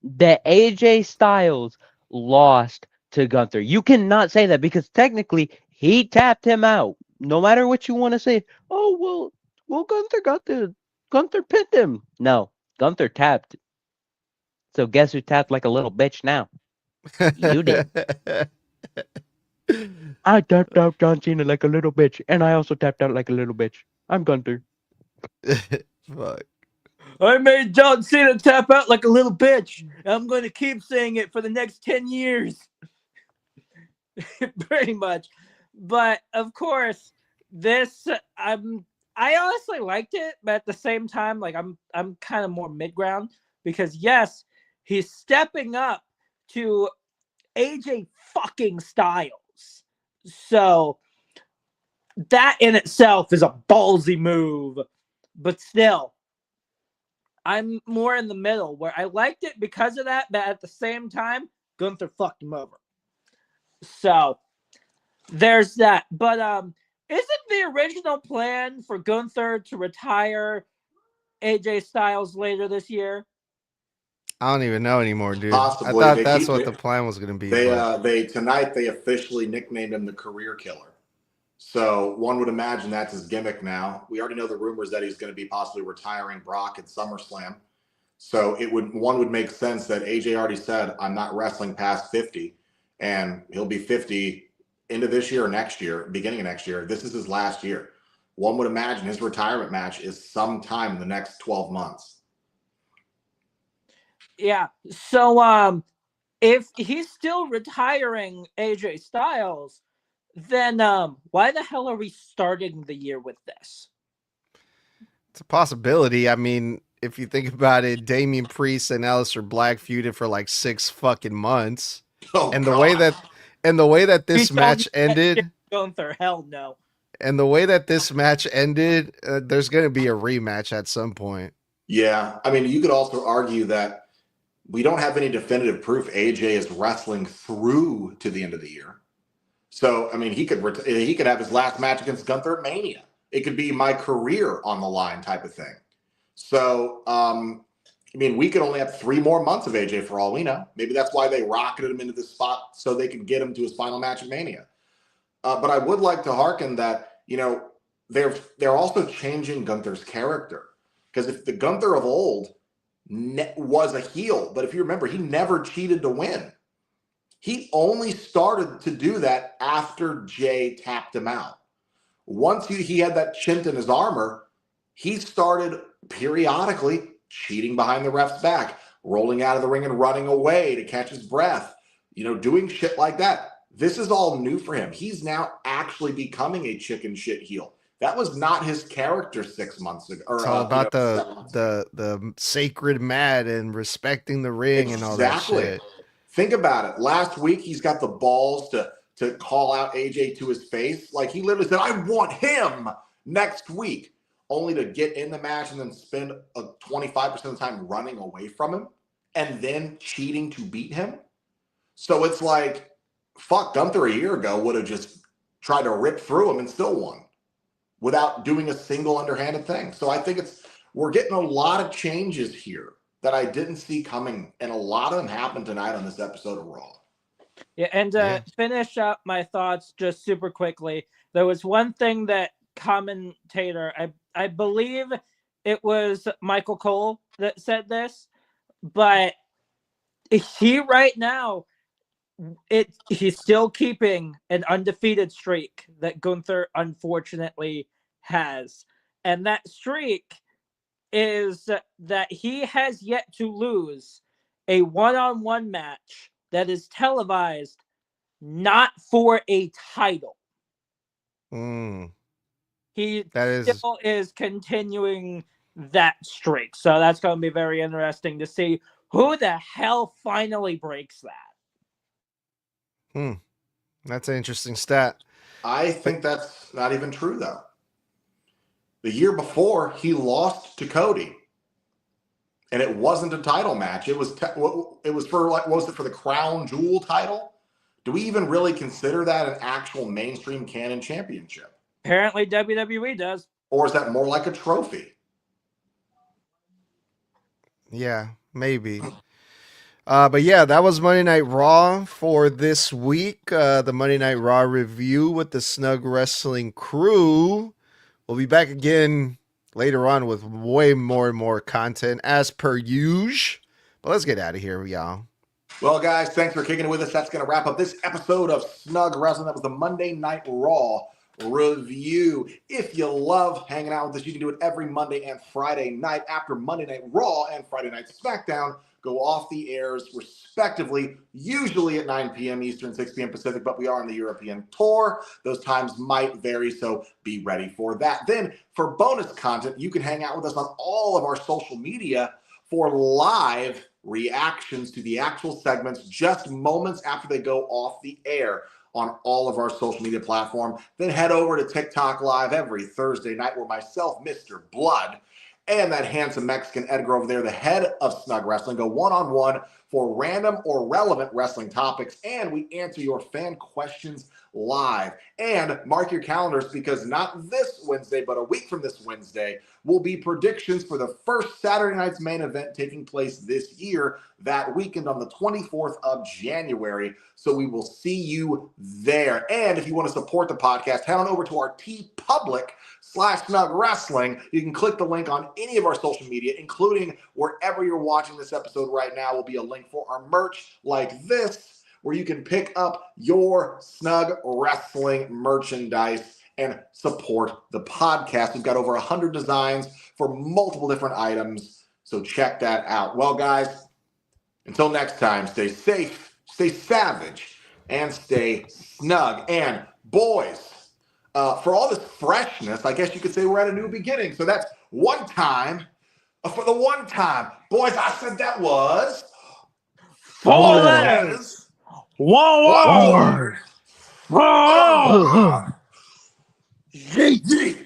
S3: that AJ Styles lost to Gunther. You cannot say that because technically he tapped him out. No matter what you want to say, oh well, Gunther pinned him. No, Gunther tapped. So guess who tapped like a little bitch now? You did. I tapped out John Cena like a little bitch, and I also tapped out like a little bitch. I'm Gunther.
S1: Fuck.
S4: I made John Cena tap out like a little bitch. I'm going to keep saying it for the next 10 years. Pretty much. But of course, this I honestly liked it, but at the same time, like I'm kind of more mid-ground because yes, he's stepping up to AJ fucking Styles. So that in itself is a ballsy move. But still, I'm more in the middle where I liked it because of that, but at the same time, Gunther fucked him over. So there's that. But isn't the original plan for Gunther to retire AJ Styles later this year?
S1: I don't even know anymore, dude.
S2: Possibly.
S1: I thought that's what the plan was going to be.
S2: Tonight they officially nicknamed him the Career Killer. So one would imagine that's his gimmick now. We already know the rumors that he's going to be possibly retiring Brock at SummerSlam. So one would make sense that AJ already said, I'm not wrestling past 50, and he'll be 50 into this year or next year, beginning of next year. This is his last year. One would imagine his retirement match is sometime in the next 12 months.
S4: Yeah. So if he's still retiring AJ Styles, then why the hell are we starting the year with this?
S1: It's a possibility. I mean, if you think about it, Damian Priest and Aleister Black feuded for like 6 fucking months. And the way that this match ended,
S4: Gunther, hell no.
S1: And the way that this match ended, there's going to be a rematch at some point.
S2: Yeah. I mean, you could also argue that we don't have any definitive proof AJ is wrestling through to the end of the year. So, I mean, he could have his last match against Gunther at Mania. It could be my career on the line type of thing. So, I mean, we could only have 3 more months of AJ for all we know. Maybe that's why they rocketed him into this spot so they could get him to his final match at Mania. But I would like to hearken that, you know, they're also changing Gunther's character. Because if the Gunther of old was a heel, but if you remember, he never cheated to win. He only started to do that after Jay tapped him out. Once he had that chint in his armor, he started periodically cheating behind the ref's back, rolling out of the ring and running away to catch his breath, you know, doing shit like that. This is all new for him. He's now actually becoming a chicken shit heel. That was not his character 6 months ago.
S1: It's all about the sacred mat and respecting the ring and all that shit.
S2: Think about it. Last week, he's got the balls to call out AJ to his face. Like, he literally said, I want him next week, only to get in the match and then spend 25% of the time running away from him. and then cheating to beat him. So it's like, fuck, Gunther a year ago would have just tried to rip through him and still won without doing a single underhanded thing. So I think we're getting a lot of changes here that I didn't see coming, and a lot of them happened tonight on this episode of Raw.
S4: Yeah, and finish up my thoughts just super quickly. There was one thing that commentator, I believe it was Michael Cole that said this, but he right now, he's still keeping an undefeated streak that Gunther unfortunately has. And that streak is that he has yet to lose a one-on-one match that is televised not for a title. He still is continuing that streak. So that's going to be very interesting to see who the hell finally breaks that.
S1: That's an interesting stat.
S2: I think that's not even true, though. The year before, he lost to Cody, and it wasn't a title match. It was for, like, was it for the Crown Jewel title? Do we even really consider that an actual mainstream canon championship?
S4: Apparently WWE does.
S2: Or is that more like a trophy?
S1: Yeah, maybe. But yeah, that was Monday Night Raw for this week. The Monday Night Raw review with the Snug Wrestling crew. We'll be back again later on with way more and more content as per usual. But let's get out of here, y'all.
S2: Well, guys, thanks for kicking it with us. That's going to wrap up this episode of Snug Wrestling. That was the Monday Night Raw review. If you love hanging out with us, you can do it every Monday and Friday night after Monday Night Raw and Friday Night SmackDown go off the airs respectively, usually at 9 p.m. Eastern, 6 p.m. Pacific, but we are on the European tour. Those times might vary, so be ready for that. Then for bonus content, you can hang out with us on all of our social media for live reactions to the actual segments just moments after they go off the air on all of our social media platform. Then head over to TikTok Live every Thursday night where myself, Mr. Bludd, and that handsome Mexican Edgar over there, the head of Snug Wrestling, go one-on-one for random or relevant wrestling topics, and we answer your fan questions live. And mark your calendars, because not this Wednesday, but a week from this Wednesday, will be predictions for the first Saturday night's main event taking place this year, that weekend on the 24th of January. So we will see you there. And if you want to support the podcast, head on over to our TeePublic/Snug Wrestling. You can click the link on any of our social media, including wherever you're watching this episode right now will be a link for our merch like this, where you can pick up your Snug Wrestling merchandise and support the podcast. We've got over 100 designs for multiple different items, so check that out. Well, guys, until next time, stay safe, stay savage, and stay snug. And boys, for all this freshness, I guess you could say we're at a new beginning. So that's one time. For the one time, boys, I said that was
S4: 4 letters. 1 word.
S2: GG.